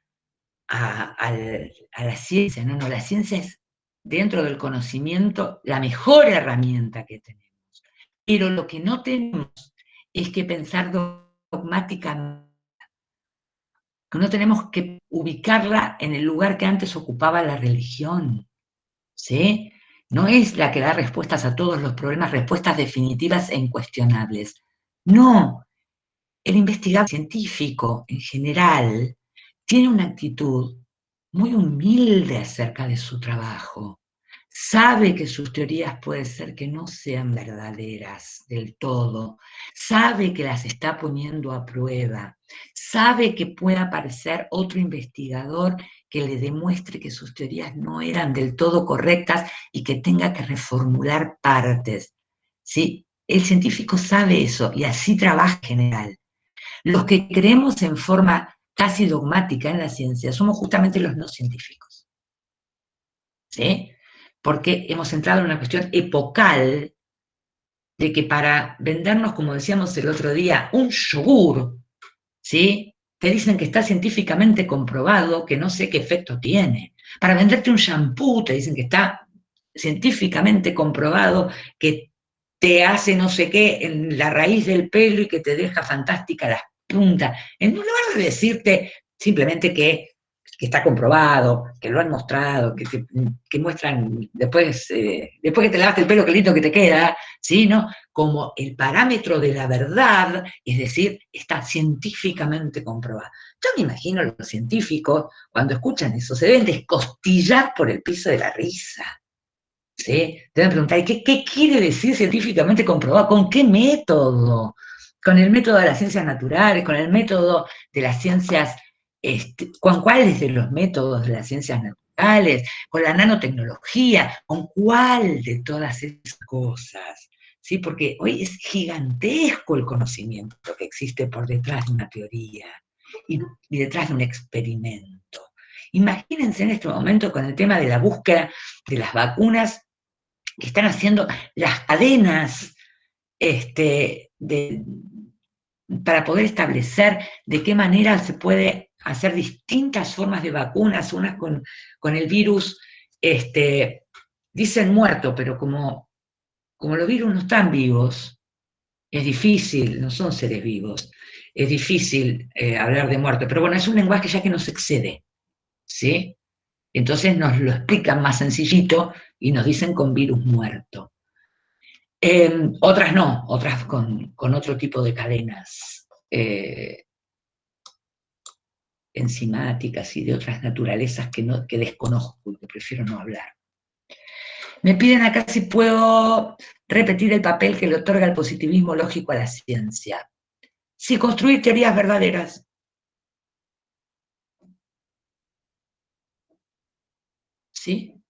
a la ciencia. No, la ciencia es, dentro del conocimiento, la mejor herramienta que tenemos. Pero lo que no tenemos es que pensar dogmáticamente. No tenemos que ubicarla en el lugar que antes ocupaba la religión. ¿Sí? No es la que da respuestas a todos los problemas, respuestas definitivas e incuestionables. No, el investigador científico en general tiene una actitud muy humilde acerca de su trabajo. Sabe que sus teorías puede ser que no sean verdaderas del todo, sabe que las está poniendo a prueba, sabe que puede aparecer otro investigador que le demuestre que sus teorías no eran del todo correctas y que tenga que reformular partes. ¿Sí? El científico sabe eso y así trabaja en general. Los que creemos en forma casi dogmática en la ciencia somos justamente los no científicos. ¿sí? Porque hemos entrado en una cuestión epocal de que para vendernos, como decíamos el otro día, un yogur, ¿sí? Te dicen que está científicamente comprobado, que no sé qué efecto tiene. Para venderte un shampoo te dicen que está científicamente comprobado que te hace no sé qué en la raíz del pelo y que te deja fantástica las puntas. En lugar de decirte simplemente que está comprobado, que lo han mostrado, que muestran después, después que te lavaste el pelo, qué lindo que te queda, ¿sí? ¿No? Como el parámetro de la verdad, es decir, está científicamente comprobado. Yo me imagino a los científicos, cuando escuchan eso, se deben descostillar por el piso de la risa. ¿Sí? Te van a preguntar, ¿qué quiere decir científicamente comprobado? ¿Con qué método? ¿Con el método de las ciencias naturales? ¿Con el método de las ciencias, con cuáles de los métodos de las ciencias naturales? ¿Con la nanotecnología? ¿Con cuál de todas esas cosas? ¿Sí? Porque hoy es gigantesco el conocimiento que existe por detrás de una teoría y detrás de un experimento. Imagínense en este momento con el tema de la búsqueda de las vacunas que están haciendo las cadenas para poder establecer de qué manera se puede hacer distintas formas de vacunas, unas con el virus, dicen muerto, pero como los virus no están vivos, es difícil, no son seres vivos, es difícil hablar de muerto, pero bueno, es un lenguaje ya que nos excede, ¿sí? Entonces nos lo explican más sencillito y nos dicen con virus muerto. Otras no, otras con otro tipo de cadenas enzimáticas y de otras naturalezas que desconozco y que prefiero no hablar. Me piden acá si puedo repetir el papel que le otorga el positivismo lógico a la ciencia. Si construir teorías verdaderas. ¿Sí?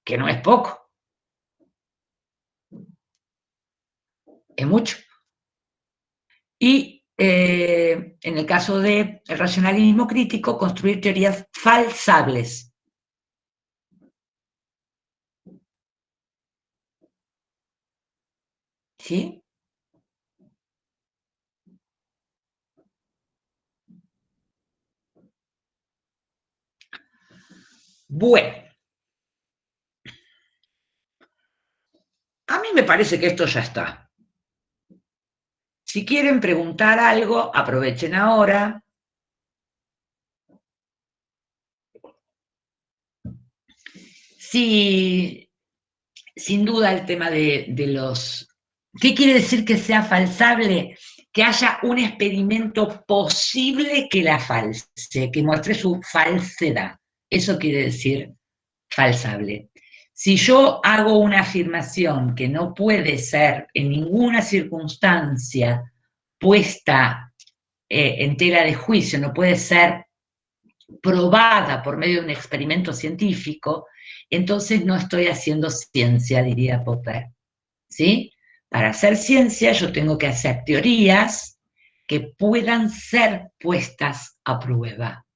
Que no es poco. Es mucho. Y en el caso del racionalismo crítico, construir teorías falsables. ¿Sí? Bueno. A mí me parece que esto ya está. Si quieren preguntar algo, aprovechen ahora. Sí, sin duda el tema de los... ¿Qué quiere decir que sea falsable? Que haya un experimento posible que la false, que muestre su falsedad. Eso quiere decir falsable. Si yo hago una afirmación que no puede ser en ninguna circunstancia puesta en tela de juicio, no puede ser probada por medio de un experimento científico, entonces no estoy haciendo ciencia, diría Popper. ¿Sí? Para hacer ciencia yo tengo que hacer teorías que puedan ser puestas a prueba,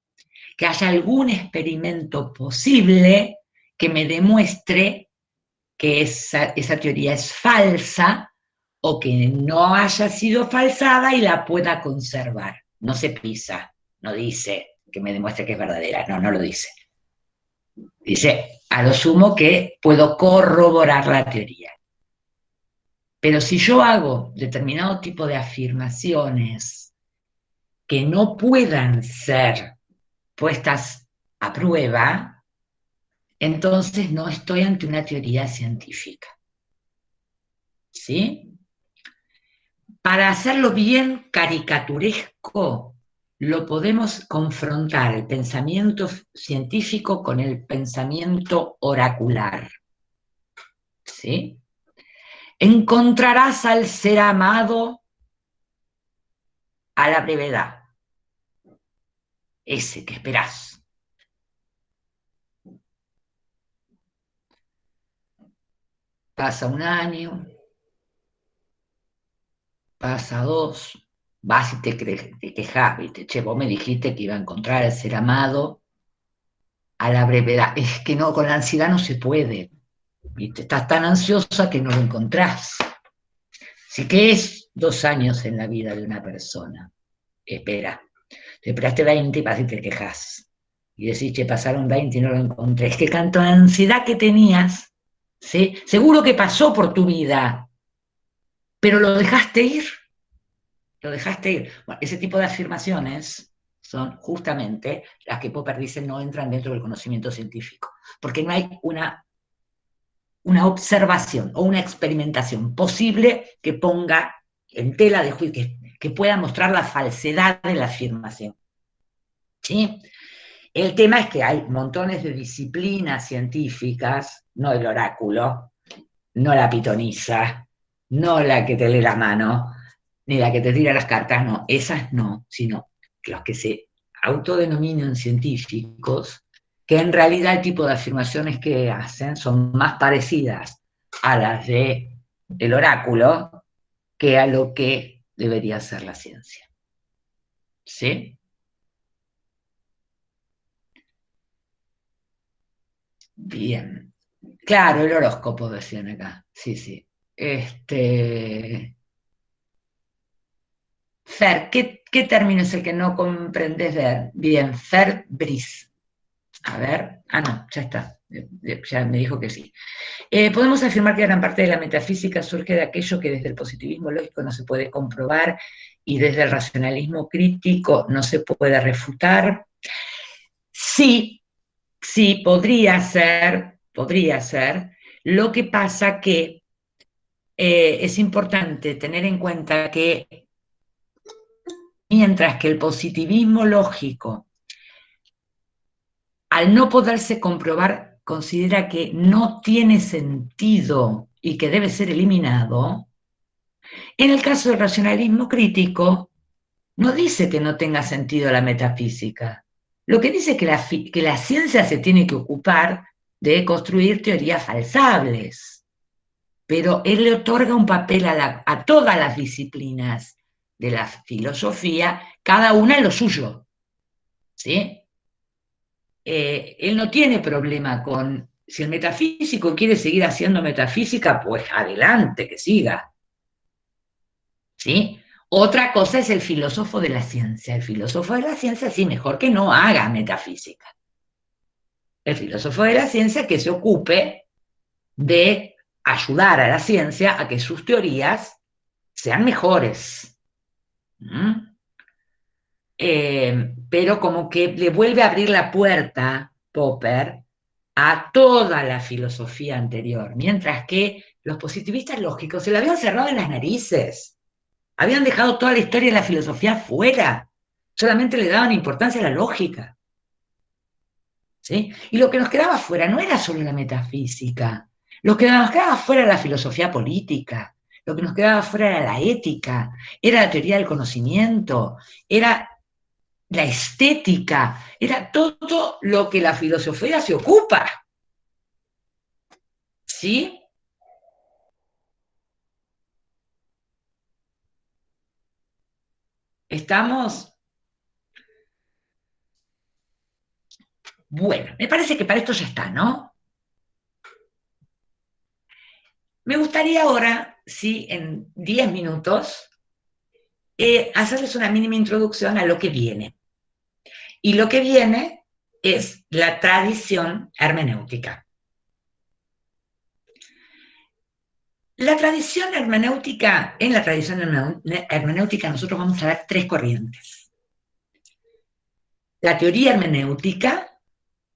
que haya algún experimento posible que me demuestre que esa teoría es falsa o que no haya sido falsada y la pueda conservar. No se pisa, no dice que me demuestre que es verdadera, no lo dice. Dice, a lo sumo que puedo corroborar la teoría. Pero si yo hago determinado tipo de afirmaciones que no puedan ser puestas a prueba, entonces no estoy ante una teoría científica. ¿Sí? Para hacerlo bien caricaturesco, lo podemos confrontar el pensamiento científico con el pensamiento oracular. ¿Sí? Encontrarás al ser amado a la brevedad. Ese que esperás. Pasa un año, pasa 2, vas y te quejas, ¿viste? Che, vos me dijiste que iba a encontrar al ser amado a la brevedad. Es que no, con la ansiedad no se puede. ¿Viste? Estás tan ansiosa que no lo encontrás. Si que es 2 años en la vida de una persona, espera, te esperaste 20 y vas y te quejas. Y decís, che, pasaron 20 y no lo encontré. Es que tanto ansiedad que tenías, ¿sí? Seguro que pasó por tu vida, pero lo dejaste ir. Lo dejaste ir. Bueno, ese tipo de afirmaciones son justamente las que Popper dice no entran dentro del conocimiento científico, porque no hay una observación o una experimentación posible que ponga en tela de juicio, que pueda mostrar la falsedad de la afirmación. ¿Sí? El tema es que hay montones de disciplinas científicas, no el oráculo, no la pitonisa, no la que te lee la mano, ni la que te tira las cartas, no, esas no, sino los que se autodenominan científicos, que en realidad el tipo de afirmaciones que hacen son más parecidas a las del oráculo que a lo que debería ser la ciencia. ¿Sí? Bien. Claro, el horóscopo decían acá. Sí, sí. Fer, ¿qué término es el que no comprendes ver? Bien, Fer Bris. A ver, no, ya está, ya me dijo que sí. Podemos afirmar que gran parte de la metafísica surge de aquello que desde el positivismo lógico no se puede comprobar y desde el racionalismo crítico no se puede refutar. Sí, sí, podría ser. Lo que pasa que es importante tener en cuenta que mientras que el positivismo lógico, al no poderse comprobar, considera que no tiene sentido y que debe ser eliminado, en el caso del racionalismo crítico, no dice que no tenga sentido la metafísica. Lo que dice es que la ciencia se tiene que ocupar de construir teorías falsables, pero él le otorga un papel a todas las disciplinas de la filosofía, cada una en lo suyo, ¿sí? Él no tiene problema con, si el metafísico quiere seguir haciendo metafísica, pues adelante, que siga. ¿Sí? Otra cosa es el filósofo de la ciencia. El filósofo de la ciencia, sí, mejor que no haga metafísica. El filósofo de la ciencia que se ocupe de ayudar a la ciencia a que sus teorías sean mejores. Pero como que le vuelve a abrir la puerta, Popper, a toda la filosofía anterior, mientras que los positivistas lógicos se la habían cerrado en las narices, habían dejado toda la historia de la filosofía fuera, solamente le daban importancia a la lógica. ¿Sí? Y lo que nos quedaba fuera no era solo la metafísica, lo que nos quedaba fuera era la filosofía política, lo que nos quedaba fuera era la ética, era la teoría del conocimiento, era la estética, era todo lo que la filosofía se ocupa. ¿Sí? ¿Estamos? Bueno, me parece que para esto ya está, ¿no? Me gustaría ahora, sí, en 10 minutos, hacerles una mínima introducción a lo que viene. Y lo que viene es la tradición hermenéutica. La tradición hermenéutica, en la tradición hermenéutica nosotros vamos a ver 3 corrientes. La teoría hermenéutica,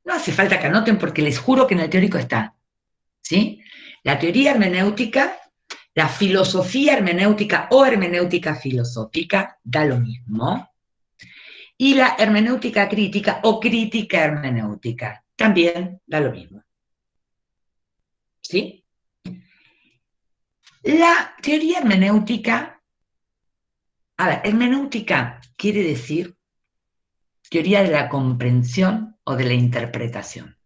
no hace falta que anoten porque les juro que en el teórico está, ¿sí? La teoría hermenéutica, la filosofía hermenéutica o hermenéutica filosófica, da lo mismo, y la hermenéutica crítica o crítica hermenéutica, también da lo mismo. ¿Sí? La teoría hermenéutica, a ver, hermenéutica quiere decir teoría de la comprensión o de la interpretación.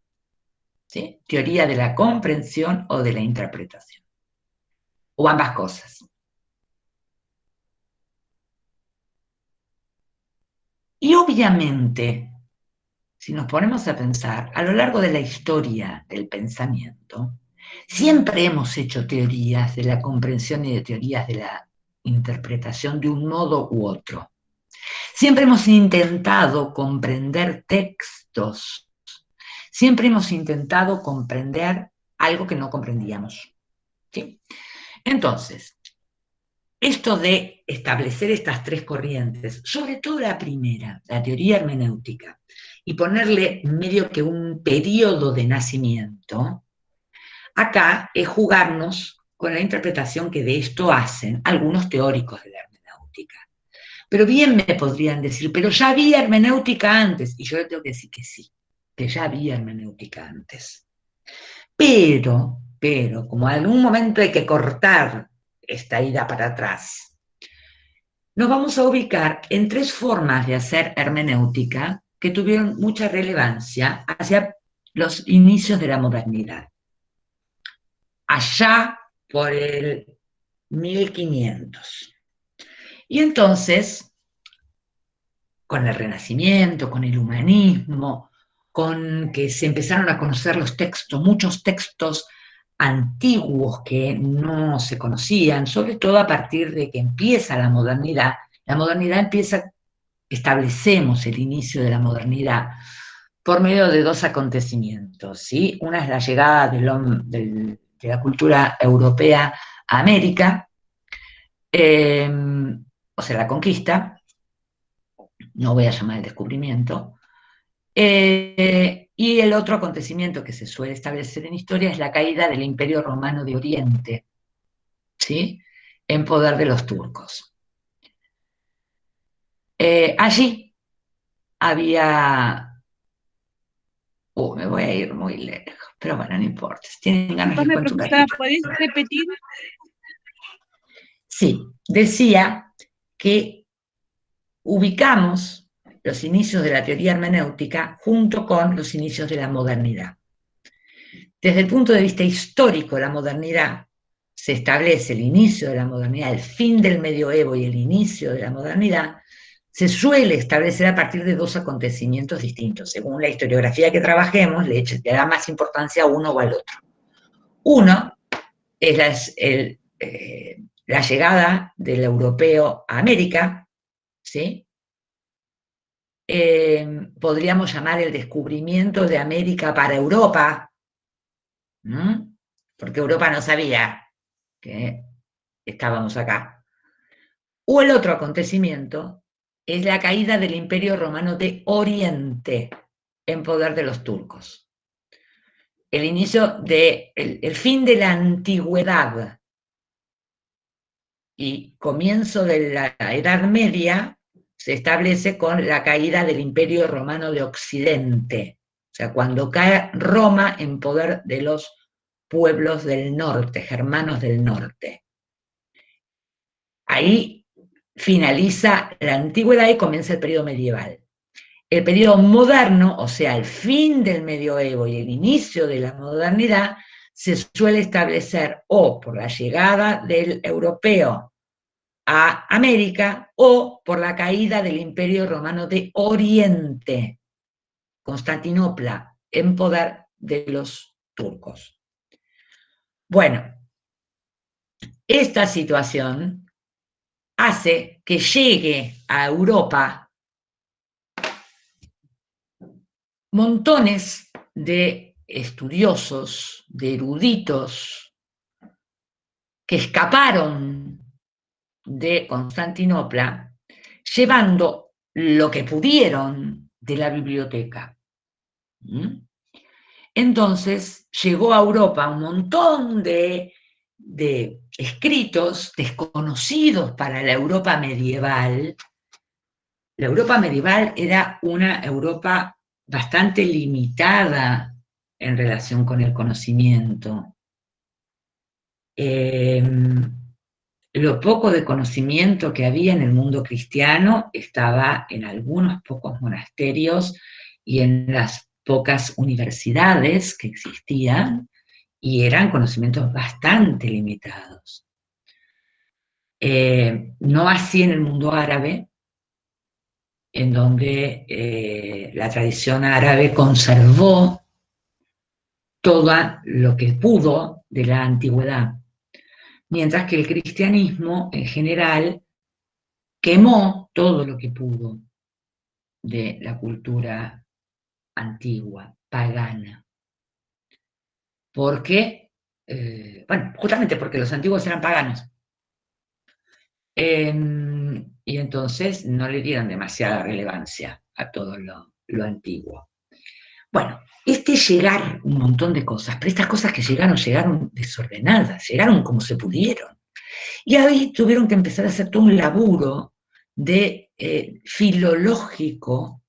¿Sí? Teoría de la comprensión o de la interpretación. O ambas cosas. Y obviamente, si nos ponemos a pensar, a lo largo de la historia del pensamiento, siempre hemos hecho teorías de la comprensión y de teorías de la interpretación de un modo u otro. Siempre hemos intentado comprender textos, siempre hemos intentado comprender algo que no comprendíamos. ¿Sí? Entonces, esto de establecer estas tres corrientes, sobre todo la primera, la teoría hermenéutica, y ponerle medio que un periodo de nacimiento, acá es jugarnos con la interpretación que de esto hacen algunos teóricos de la hermenéutica. Pero bien me podrían decir, pero ya había hermenéutica antes, y yo le tengo que decir que sí, que ya había hermenéutica antes. Pero, como en algún momento hay que cortar esta ida para atrás, nos vamos a ubicar en tres formas de hacer hermenéutica que tuvieron mucha relevancia hacia los inicios de la modernidad. Allá por el 1500. Y entonces, con el Renacimiento, con el humanismo, con que se empezaron a conocer los textos, muchos textos antiguos que no se conocían, sobre todo a partir de que empieza la modernidad empieza, establecemos el inicio de la modernidad por medio de dos acontecimientos, ¿sí? Una es la llegada de la cultura europea a América, o sea, la conquista, no voy a llamar el descubrimiento, y el otro acontecimiento que se suele establecer en historia es la caída del Imperio Romano de Oriente, ¿sí? En poder de los turcos. Allí había... me voy a ir muy lejos, pero bueno, no importa. Si tienen ganas de cuento un ratito. ¿Podés repetir? Sí, decía que ubicamos los inicios de la teoría hermenéutica junto con los inicios de la modernidad. Desde el punto de vista histórico, la modernidad se establece, el inicio de la modernidad, el fin del medioevo y el inicio de la modernidad, se suele establecer a partir de dos acontecimientos distintos. Según la historiografía que trabajemos, le da más importancia a uno o al otro. Uno es la llegada del europeo a América, ¿sí? Podríamos llamar el descubrimiento de América para Europa, ¿no? Porque Europa no sabía que estábamos acá. O el otro acontecimiento es la caída del Imperio Romano de Oriente en poder de los turcos. El inicio el fin de la antigüedad y comienzo de la Edad Media se establece con la caída del Imperio Romano de Occidente, o sea, cuando cae Roma en poder de los pueblos del norte, germanos del norte. Ahí finaliza la antigüedad y comienza el periodo medieval. El periodo moderno, o sea, el fin del medioevo y el inicio de la modernidad, se suele establecer o por la llegada del europeo a América o por la caída del Imperio Romano de Oriente, Constantinopla, en poder de los turcos. Bueno, esta situación hace que llegue a Europa montones de estudiosos, de eruditos, que escaparon de Constantinopla, llevando lo que pudieron de la biblioteca. Entonces llegó a Europa un montón de escritos desconocidos para la Europa medieval. La Europa medieval era una Europa bastante limitada en relación con el conocimiento. Lo poco de conocimiento que había en el mundo cristiano estaba en algunos pocos monasterios y en las pocas universidades que existían, y eran conocimientos bastante limitados. No así en el mundo árabe, en donde la tradición árabe conservó todo lo que pudo de la antigüedad, mientras que el cristianismo en general quemó todo lo que pudo de la cultura antigua, pagana. Porque, bueno, justamente porque los antiguos eran paganos. Y entonces no le dieron demasiada relevancia a todo lo antiguo. Bueno, llegar un montón de cosas, pero estas cosas que llegaron desordenadas, llegaron como se pudieron. Y ahí tuvieron que empezar a hacer todo un laburo de filológico,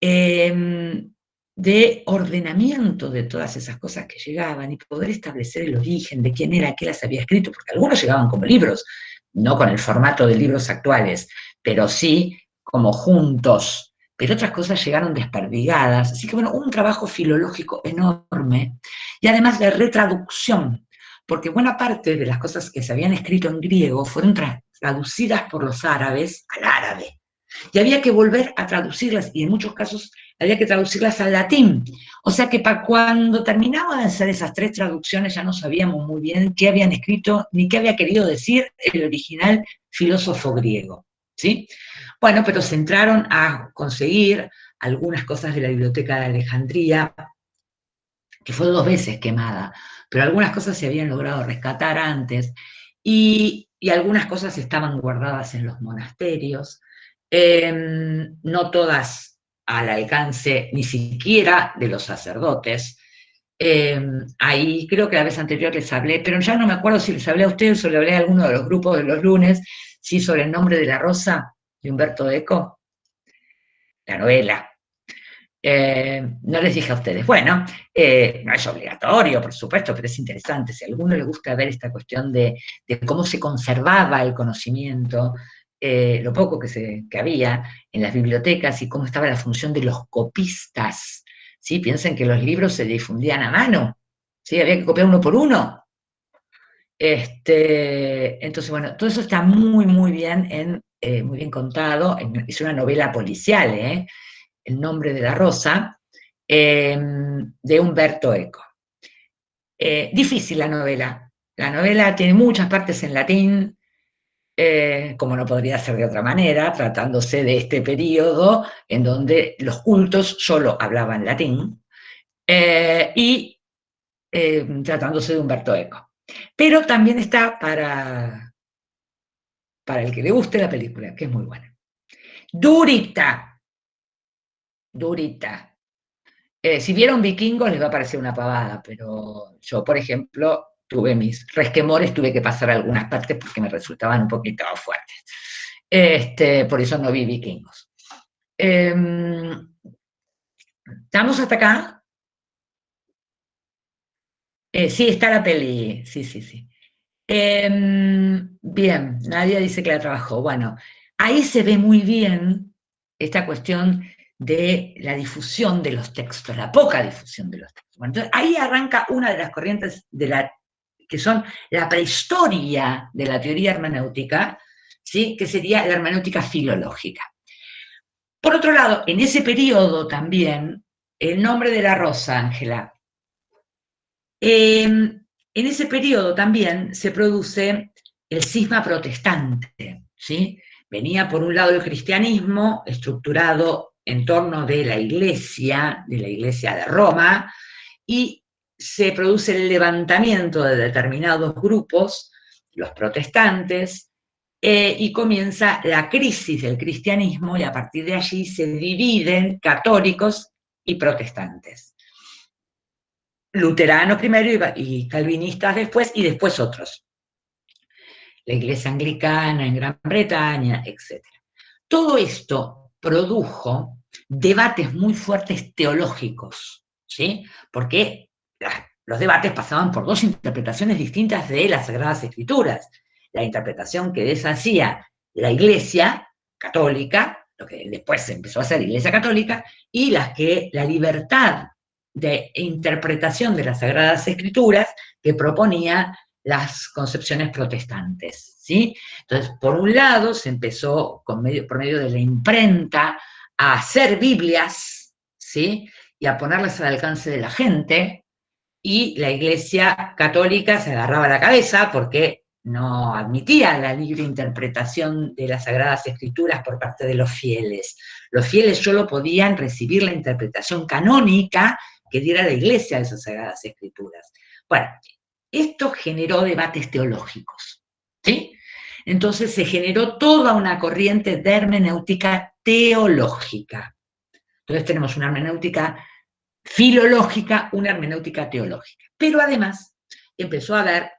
de ordenamiento de todas esas cosas que llegaban y poder establecer el origen de quién era, qué las había escrito, porque algunos llegaban como libros, no con el formato de libros actuales, pero sí como juntos, pero otras cosas llegaron desperdigadas. Así que bueno, un trabajo filológico enorme y además de retraducción, porque buena parte de las cosas que se habían escrito en griego fueron traducidas por los árabes al árabe. Y había que volver a traducirlas, y en muchos casos había que traducirlas al latín. O sea que para cuando terminaban de hacer esas 3 traducciones ya no sabíamos muy bien qué habían escrito ni qué había querido decir el original filósofo griego, ¿sí? Bueno, pero se entraron a conseguir algunas cosas de la Biblioteca de Alejandría, que fue 2 veces quemada, pero algunas cosas se habían logrado rescatar antes, y algunas cosas estaban guardadas en los monasterios, no todas al alcance ni siquiera de los sacerdotes. Ahí creo que la vez anterior les hablé, pero ya no me acuerdo si les hablé a ustedes o le hablé a alguno de los grupos de los lunes, sí, sobre El nombre de la rosa, de Umberto Eco, la novela. No les dije a ustedes, bueno, no es obligatorio, por supuesto, pero es interesante. Si a alguno le gusta ver esta cuestión de cómo se conservaba el conocimiento, lo poco que había en las bibliotecas y cómo estaba la función de los copistas, ¿sí? Piensen que los libros se difundían a mano, ¿sí? Había que copiar uno por uno. Entonces, bueno, todo eso está muy, muy bien, muy bien contado. Es una novela policial, El nombre de la rosa, de Umberto Eco. Difícil la novela. La novela tiene muchas partes en latín, como no podría ser de otra manera, tratándose de este periodo en donde los cultos solo hablaban latín, y tratándose de Umberto Eco. Pero también está para el que le guste la película, que es muy buena. Durita. Si vieron Vikingos les va a parecer una pavada, pero yo, por ejemplo, tuve mis resquemores, tuve que pasar algunas partes porque me resultaban un poquito fuertes. Por eso no vi Vikingos. ¿Estamos hasta acá? Sí, está la peli, sí. Bien, Nadia dice que la trabajó. Bueno, ahí se ve muy bien esta cuestión de la difusión de los textos, la poca difusión de los textos. Bueno, entonces ahí arranca una de las corrientes que son la prehistoria de la teoría hermenéutica, ¿sí? Que sería la hermenéutica filológica. Por otro lado, en ese periodo también, El nombre de la rosa, Ángela, en ese periodo también se produce el cisma protestante, ¿sí? Venía por un lado el cristianismo estructurado en torno de la Iglesia de Roma, y se produce el levantamiento de determinados grupos, los protestantes, y comienza la crisis del cristianismo, y a partir de allí se dividen católicos y protestantes. Luteranos primero y calvinistas después, y después otros. La Iglesia Anglicana en Gran Bretaña, etc. Todo esto produjo debates muy fuertes teológicos, ¿sí? Porque los debates pasaban por 2 interpretaciones distintas de las Sagradas Escrituras. La interpretación que deshacía la Iglesia Católica, lo que después empezó a ser Iglesia Católica, y la libertad de interpretación de las Sagradas Escrituras que proponía las concepciones protestantes, ¿sí? Entonces, por un lado, se empezó por medio de la imprenta a hacer Biblias, ¿sí? Y a ponerlas al alcance de la gente, y la Iglesia Católica se agarraba la cabeza porque no admitía la libre interpretación de las Sagradas Escrituras por parte de los fieles. Los fieles solo podían recibir la interpretación canónica que diera la Iglesia de esas Sagradas Escrituras. Bueno, esto generó debates teológicos, ¿sí? Entonces se generó toda una corriente de hermenéutica teológica. Entonces tenemos una hermenéutica filológica, una hermenéutica teológica. Pero además empezó a haber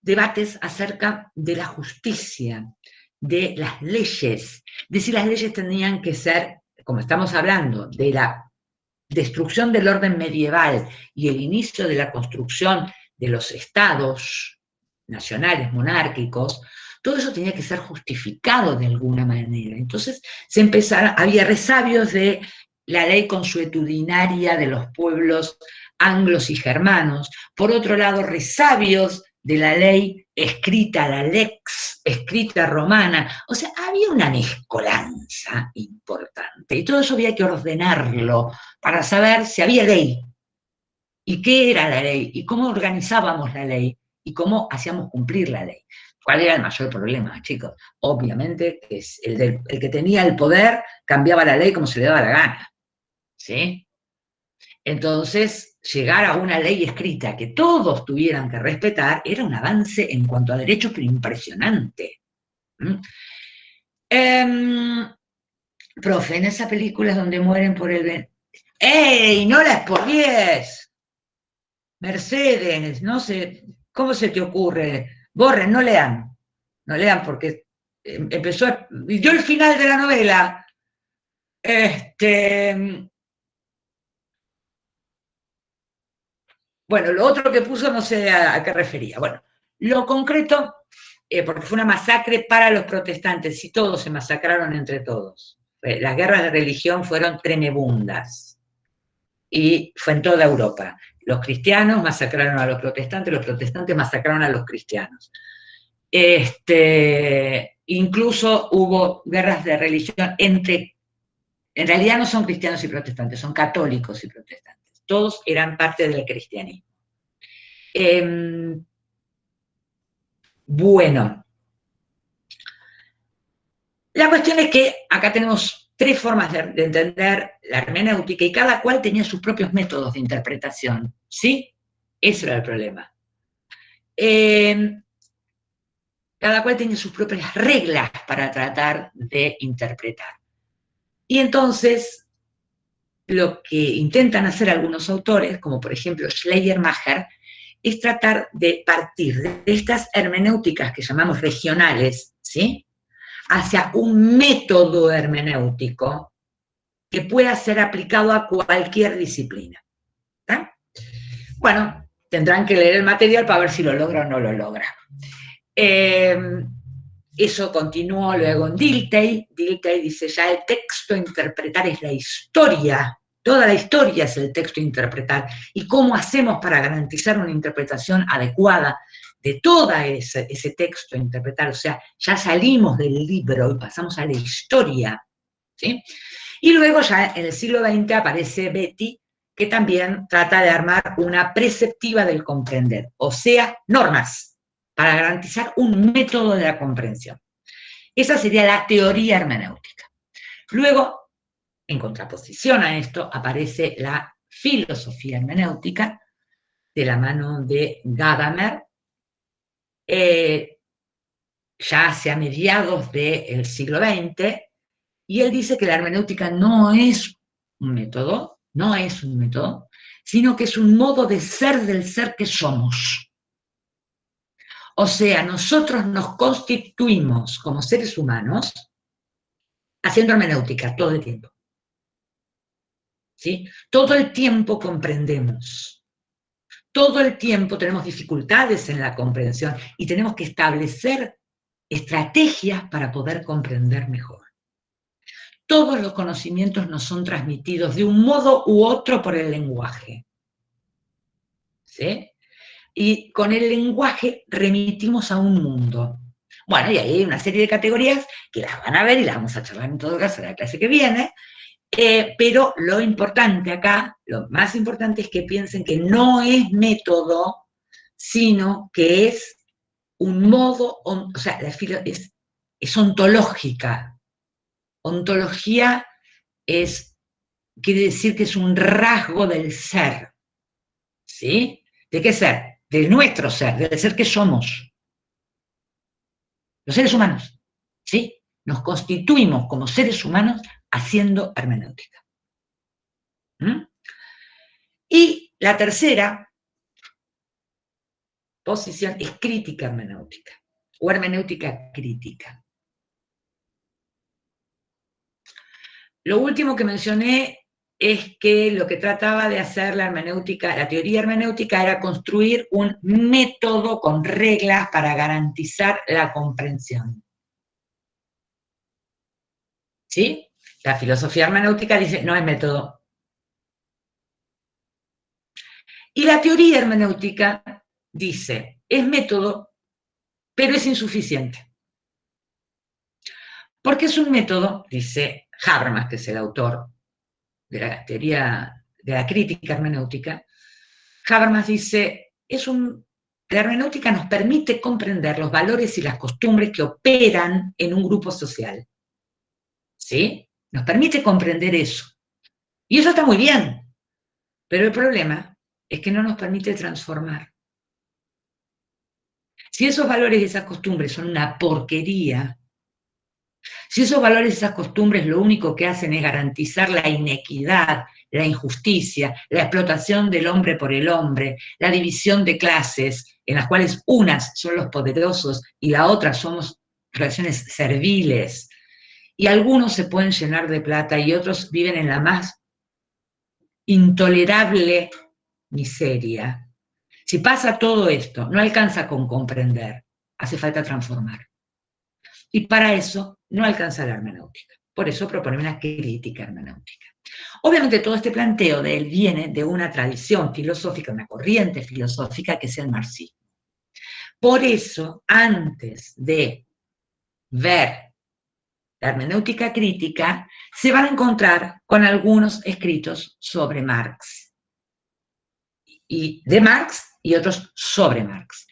debates acerca de la justicia, de las leyes, de si las leyes tenían que ser, como estamos hablando, de la destrucción del orden medieval y el inicio de la construcción de los estados nacionales, monárquicos, todo eso tenía que ser justificado de alguna manera. Entonces había resabios de la ley consuetudinaria de los pueblos anglos y germanos, por otro lado resabios de la ley escrita, la lex escrita romana, o sea, había una mezcolanza importante, y todo eso había que ordenarlo para saber si había ley, y qué era la ley, y cómo organizábamos la ley, y cómo hacíamos cumplir la ley. ¿Cuál era el mayor problema, chicos? Obviamente que el que tenía el poder cambiaba la ley como se le daba la gana, ¿sí? Entonces, llegar a una ley escrita que todos tuvieran que respetar era un avance en cuanto a derechos, pero impresionante. Profe, en esa película es donde mueren por el... ¡Ey! ¡No la spoilees! Mercedes, no sé, ¿cómo se te ocurre? Borren, no lean porque empezó... Yo el final de la novela, bueno, lo otro que puso no sé a qué refería. Bueno, lo concreto, porque fue una masacre para los protestantes y todos se masacraron entre todos. Las guerras de religión fueron tremebundas y fue en toda Europa. Los cristianos masacraron a los protestantes masacraron a los cristianos. Incluso hubo guerras de religión entre, en realidad no son cristianos y protestantes, son católicos y protestantes. Todos eran parte del cristianismo. Bueno, la cuestión es que acá tenemos tres formas de entender la hermenéutica y cada cual tenía sus propios métodos de interpretación, ¿sí? Ese era el problema. Cada cual tenía sus propias reglas para tratar de interpretar. Y entonces, lo que intentan hacer algunos autores, como por ejemplo Schleiermacher, es tratar de partir de estas hermenéuticas que llamamos regionales, ¿sí?, hacia un método hermenéutico que pueda ser aplicado a cualquier disciplina. ¿Tá? Bueno, tendrán que leer el material para ver si lo logra o no lo logra. Eso continuó luego en Dilthey. Dilthey dice, ya el texto a interpretar es la historia. Toda la historia es el texto a interpretar. ¿Y cómo hacemos para garantizar una interpretación adecuada de todo ese texto a interpretar? O sea, ya salimos del libro y pasamos a la historia, ¿sí? Y luego ya en el siglo XX aparece Beatty, que también trata de armar una preceptiva del comprender, o sea, normas, para garantizar un método de la comprensión. Esa sería la teoría hermenéutica. Luego, en contraposición a esto, aparece la filosofía hermenéutica, de la mano de Gadamer, ya hacia mediados del siglo XX, y él dice que la hermenéutica no es un método, sino que es un modo de ser del ser que somos. O sea, nosotros nos constituimos como seres humanos haciendo hermenéutica todo el tiempo. ¿Sí? Todo el tiempo comprendemos. Todo el tiempo tenemos dificultades en la comprensión y tenemos que establecer estrategias para poder comprender mejor. Todos los conocimientos nos son transmitidos de un modo u otro por el lenguaje. ¿Sí? Y con el lenguaje remitimos a un mundo. Bueno, y ahí hay una serie de categorías que las van a ver y las vamos a charlar en todo caso en la clase que viene, pero lo importante acá, lo más importante es que piensen que no es método, sino que es un modo, o sea, es ontológica. Ontología quiere decir que es un rasgo del ser, ¿sí? ¿De qué ser? De nuestro ser, del ser que somos. Los seres humanos, ¿sí? Nos constituimos como seres humanos haciendo hermenéutica. Y la tercera posición es crítica hermenéutica, o hermenéutica crítica. Lo último que mencioné es que lo que trataba de hacer la hermenéutica, la teoría hermenéutica, era construir un método con reglas para garantizar la comprensión. ¿Sí? La filosofía hermenéutica dice, no es método. Y la teoría hermenéutica dice, es método, pero es insuficiente. Porque es un método, dice Habermas, que es el autor de la teoría de la crítica hermenéutica, Habermas dice, la hermenéutica nos permite comprender los valores y las costumbres que operan en un grupo social. ¿Sí? Nos permite comprender eso. Y eso está muy bien, pero el problema es que no nos permite transformar. Si esos valores y esas costumbres son una porquería, si esos valores y esas costumbres lo único que hacen es garantizar la inequidad, la injusticia, la explotación del hombre por el hombre, la división de clases, en las cuales unas son los poderosos y la otra somos relaciones serviles, y algunos se pueden llenar de plata y otros viven en la más intolerable miseria. Si pasa todo esto, no alcanza con comprender, hace falta transformar. Y para eso no alcanza la hermenéutica. Por eso propone una crítica hermenéutica. Obviamente todo este planteo de él viene de una tradición filosófica, una corriente filosófica que es el marxismo. Por eso, antes de ver la hermenéutica crítica, se van a encontrar con algunos escritos sobre Marx. Y de Marx y otros sobre Marx.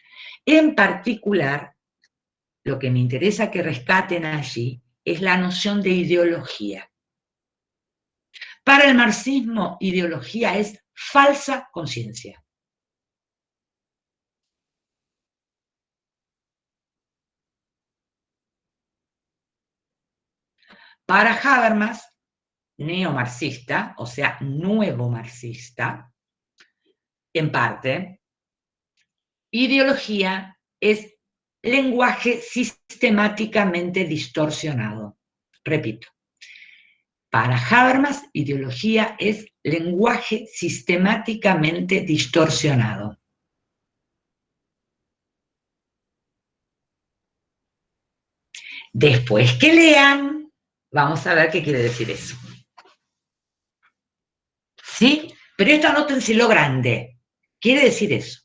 En particular, lo que me interesa que rescaten allí es la noción de ideología. Para el marxismo, ideología es falsa conciencia. Para Habermas, neomarxista, o sea, nuevo marxista, en parte, ideología es lenguaje sistemáticamente distorsionado. Repito, para Habermas, ideología es lenguaje sistemáticamente distorsionado. Después que lean, vamos a ver qué quiere decir eso. ¿Sí? Pero esto anótenselo grande. Quiere decir eso.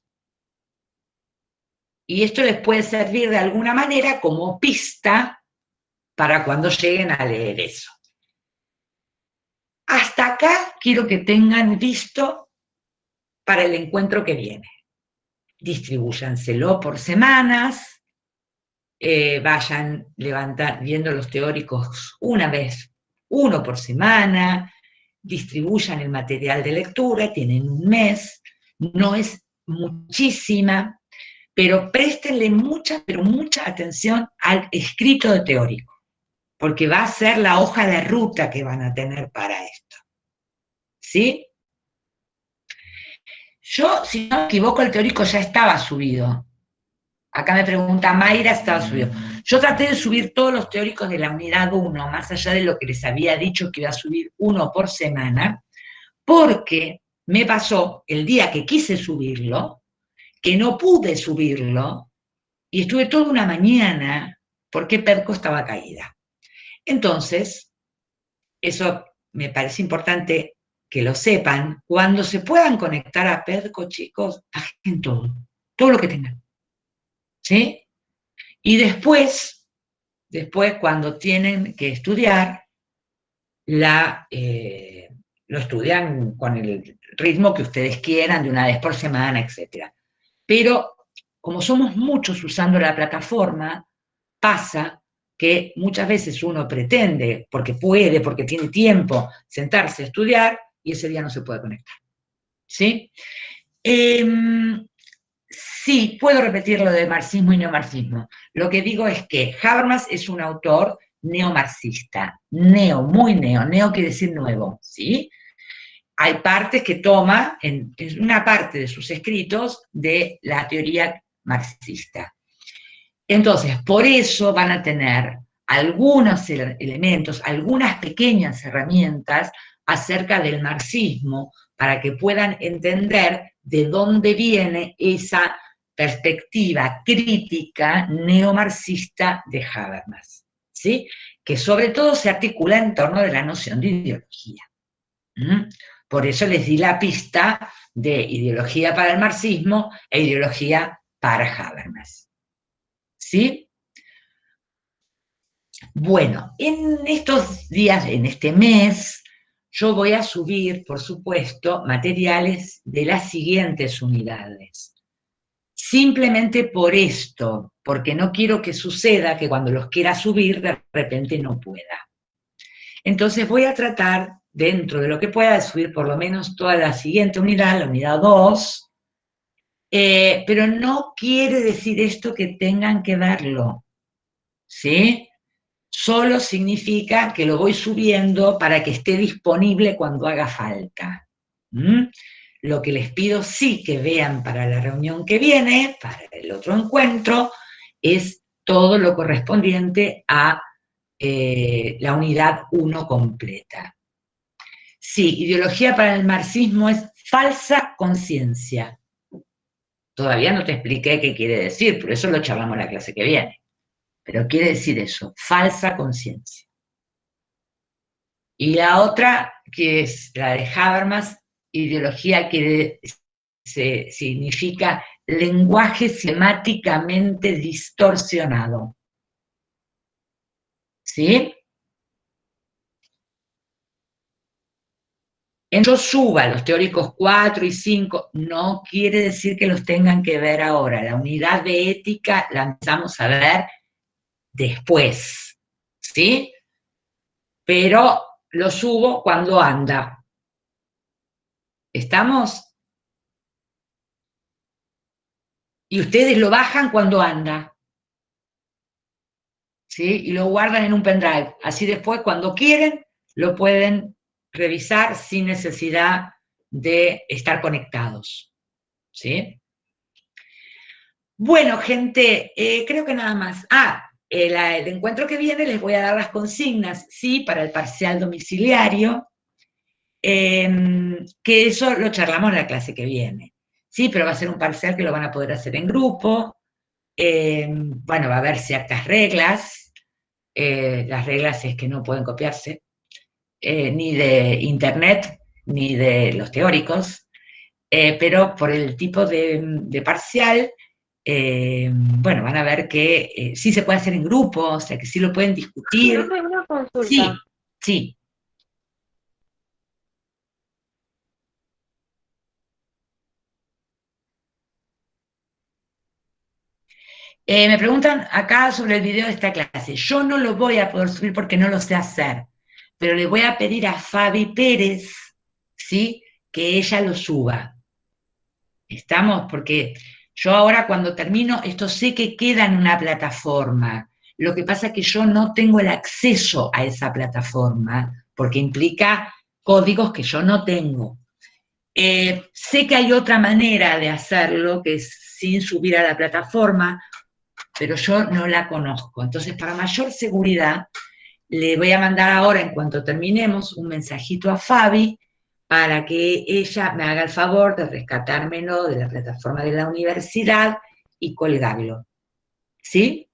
Y esto les puede servir de alguna manera como pista para cuando lleguen a leer eso. Hasta acá quiero que tengan visto para el encuentro que viene. Distribúyanselo por semanas, vayan viendo los teóricos una vez, uno por semana, distribuyan el material de lectura, tienen un mes, no es muchísima, pero préstenle mucha, pero mucha atención al escrito de teórico, porque va a ser la hoja de ruta que van a tener para esto. ¿Sí? Yo, si no me equivoco, el teórico ya estaba subido. Acá me pregunta Mayra, estaba subido. Yo traté de subir todos los teóricos de la unidad 1, más allá de lo que les había dicho que iba a subir uno por semana, porque me pasó el día que quise subirlo, que no pude subirlo, y estuve toda una mañana porque Perco estaba caída. Entonces, eso me parece importante que lo sepan. Cuando se puedan conectar a Perco, chicos, bajen todo lo que tengan. ¿Sí? Y después cuando tienen que estudiar, lo estudian con el ritmo que ustedes quieran, de una vez por semana, etc. Pero como somos muchos usando la plataforma, pasa que muchas veces uno pretende, porque puede, porque tiene tiempo, sentarse a estudiar, y ese día no se puede conectar. ¿Sí? Sí, puedo repetir lo de marxismo y neomarxismo. Lo que digo es que Habermas es un autor neomarxista. Muy neo. Neo quiere decir nuevo, ¿sí? Hay partes que toma, en una parte de sus escritos, de la teoría marxista. Entonces, por eso van a tener algunos elementos, algunas pequeñas herramientas acerca del marxismo, para que puedan entender de dónde viene esa perspectiva crítica neomarxista de Habermas, ¿sí? Que sobre todo se articula en torno de la noción de ideología. Por eso les di la pista de ideología para el marxismo e ideología para Habermas. ¿Sí? Bueno, en estos días, en este mes, yo voy a subir, por supuesto, materiales de las siguientes unidades. Simplemente por esto, porque no quiero que suceda que cuando los quiera subir, de repente no pueda. Entonces voy a tratar, dentro de lo que pueda, de subir por lo menos toda la siguiente unidad, la unidad 2, pero no quiere decir esto que tengan que verlo, ¿sí? Solo significa que lo voy subiendo para que esté disponible cuando haga falta. Lo que les pido sí que vean para la reunión que viene, para el otro encuentro, es todo lo correspondiente a la unidad 1 completa. Sí, ideología para el marxismo es falsa conciencia. Todavía no te expliqué qué quiere decir, por eso lo charlamos en la clase que viene. Pero quiere decir eso, falsa conciencia. Y la otra, que es la de Habermas, ideología que significa lenguaje semáticamente distorsionado. ¿Sí? En yo suba los teóricos 4 y 5, no quiere decir que los tengan que ver ahora. La unidad de ética la empezamos a ver después, ¿sí? Pero lo subo cuando anda. ¿Estamos? Y ustedes lo bajan cuando anda. ¿Sí? Y lo guardan en un pendrive. Así después, cuando quieren, lo pueden revisar sin necesidad de estar conectados. ¿Sí? Bueno, gente, creo que nada más. El encuentro que viene les voy a dar las consignas, sí, para el parcial domiciliario, que eso lo charlamos en la clase que viene. Sí, pero va a ser un parcial que lo van a poder hacer en grupo. Bueno, va a haber ciertas reglas. Las reglas es que no pueden copiarse, ni de internet, ni de los teóricos, pero por el tipo de parcial, bueno, van a ver que sí se puede hacer en grupo, o sea, que sí lo pueden discutir. Una consulta. Sí, sí. Me preguntan acá sobre el video de esta clase. Yo no lo voy a poder subir porque no lo sé hacer, pero le voy a pedir a Fabi Pérez, ¿sí?, que ella lo suba. ¿Estamos? Porque yo ahora cuando termino, esto sé que queda en una plataforma. Lo que pasa es que yo no tengo el acceso a esa plataforma, porque implica códigos que yo no tengo. Sé que hay otra manera de hacerlo, que es sin subir a la plataforma, pero yo no la conozco. Entonces, para mayor seguridad, le voy a mandar ahora, en cuanto terminemos, un mensajito a Fabi para que ella me haga el favor de rescatármelo de la plataforma de la universidad y colgarlo. ¿Sí?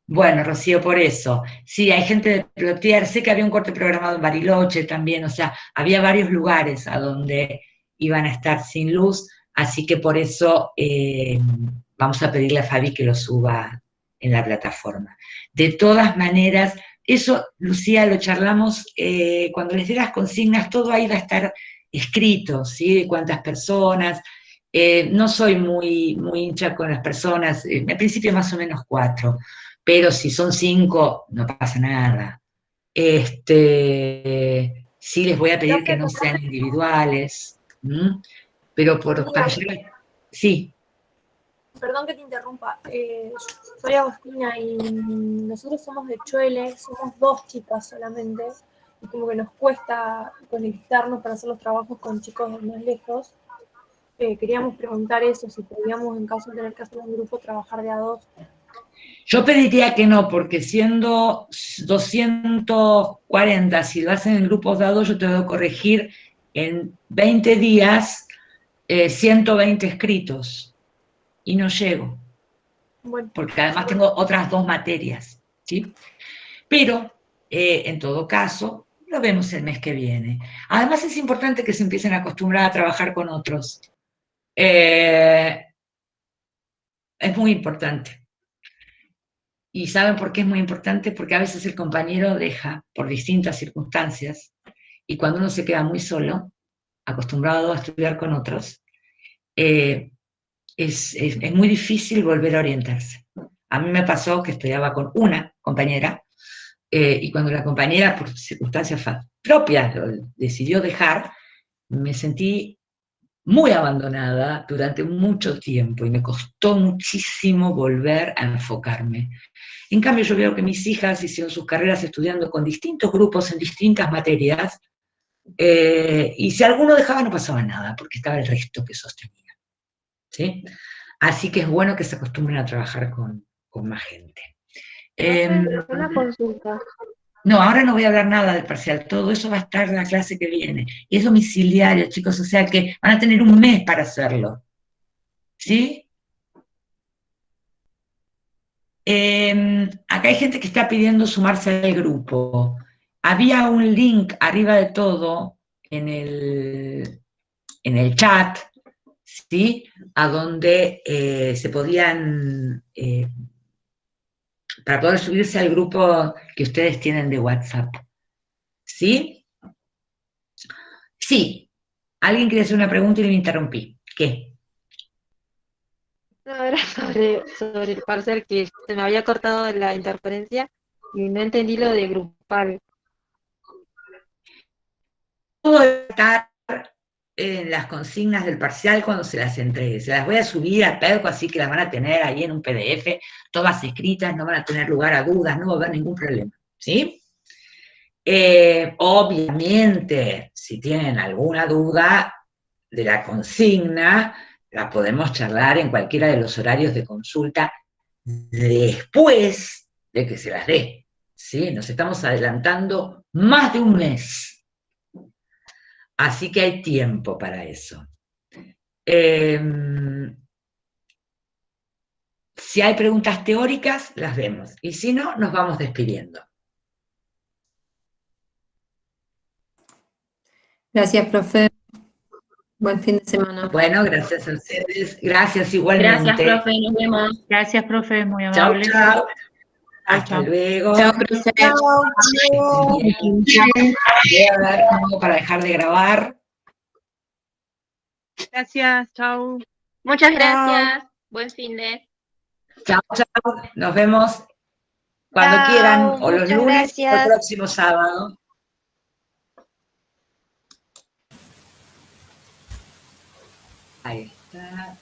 Bueno, Rocío, por eso. Sí, hay gente de Plotier, sé que había un corte programado en Bariloche también, o sea, había varios lugares a donde iban a estar sin luz, Así que por eso vamos a pedirle a Fabi que lo suba en la plataforma. De todas maneras, eso, Lucía, lo charlamos cuando les dé las consignas, todo ahí va a estar escrito, ¿sí? De cuántas personas. No soy muy hincha con las personas, al principio más o menos 4, pero si son 5, no pasa nada. Sí les voy a pedir que no sean individuales, pero para llegar... Sí. Perdón que te interrumpa, soy Agostina y nosotros somos de Chuele, somos 2 chicas solamente, y como que nos cuesta conectarnos para hacer los trabajos con chicos de más lejos. Queríamos preguntar eso, si podíamos, en caso de tener que hacer un grupo, trabajar de a 2. Yo pediría que no, porque siendo 240, si lo hacen en grupos de a 2, yo te voy a corregir en 20 días 120 escritos. Y no llego, bueno, porque además tengo otras 2 materias, ¿sí? Pero, en todo caso, lo vemos el mes que viene. Además es importante que se empiecen a acostumbrar a trabajar con otros. Es muy importante. ¿Y saben por qué es muy importante? Porque a veces el compañero deja, por distintas circunstancias, y cuando uno se queda muy solo, acostumbrado a estudiar con otros, es muy difícil volver a orientarse. A mí me pasó que estudiaba con una compañera, y cuando la compañera, por circunstancias propias, lo decidió dejar, me sentí muy abandonada durante mucho tiempo y me costó muchísimo volver a enfocarme. En cambio, yo veo que mis hijas hicieron sus carreras estudiando con distintos grupos en distintas materias, y si alguno dejaba no pasaba nada, porque estaba el resto que sostenía, ¿sí? Así que es bueno que se acostumbren a trabajar con más gente. Una consulta. No, ahora no voy a hablar nada del parcial, todo eso va a estar en la clase que viene. Es domiciliario, chicos, o sea que van a tener un mes para hacerlo. ¿Sí? Acá hay gente que está pidiendo sumarse al grupo. Había un link arriba de todo en el chat, ¿sí? A donde se podían, para poder subirse al grupo que ustedes tienen de WhatsApp. ¿Sí? Sí. Alguien quería hacer una pregunta y me interrumpí. ¿Qué? No, era sobre el parcial, que se me había cortado la interferencia y no entendí lo de grupal. Todo está en las consignas del parcial cuando se las entregue. Se las voy a subir a Perco, así que las van a tener ahí en un PDF, todas escritas, no van a tener lugar a dudas, no va a haber ningún problema. ¿Sí? Obviamente, si tienen alguna duda de la consigna, la podemos charlar en cualquiera de los horarios de consulta después de que se las dé. ¿Sí? Nos estamos adelantando más de un mes. Así que hay tiempo para eso. Si hay preguntas teóricas, las vemos. Y si no, nos vamos despidiendo. Gracias, profe. Buen fin de semana. Bueno, gracias a ustedes. Gracias igualmente. Gracias, profe. Nos vemos. Gracias, profe. Muy Chao, amable. chao. Hasta luego. Chao, profe. Voy a dar como para dejar de grabar. Gracias, chao. Muchas gracias. Buen fin de. Chao, chao. Nos vemos cuando quieran, o los lunes o el próximo sábado. Ahí está.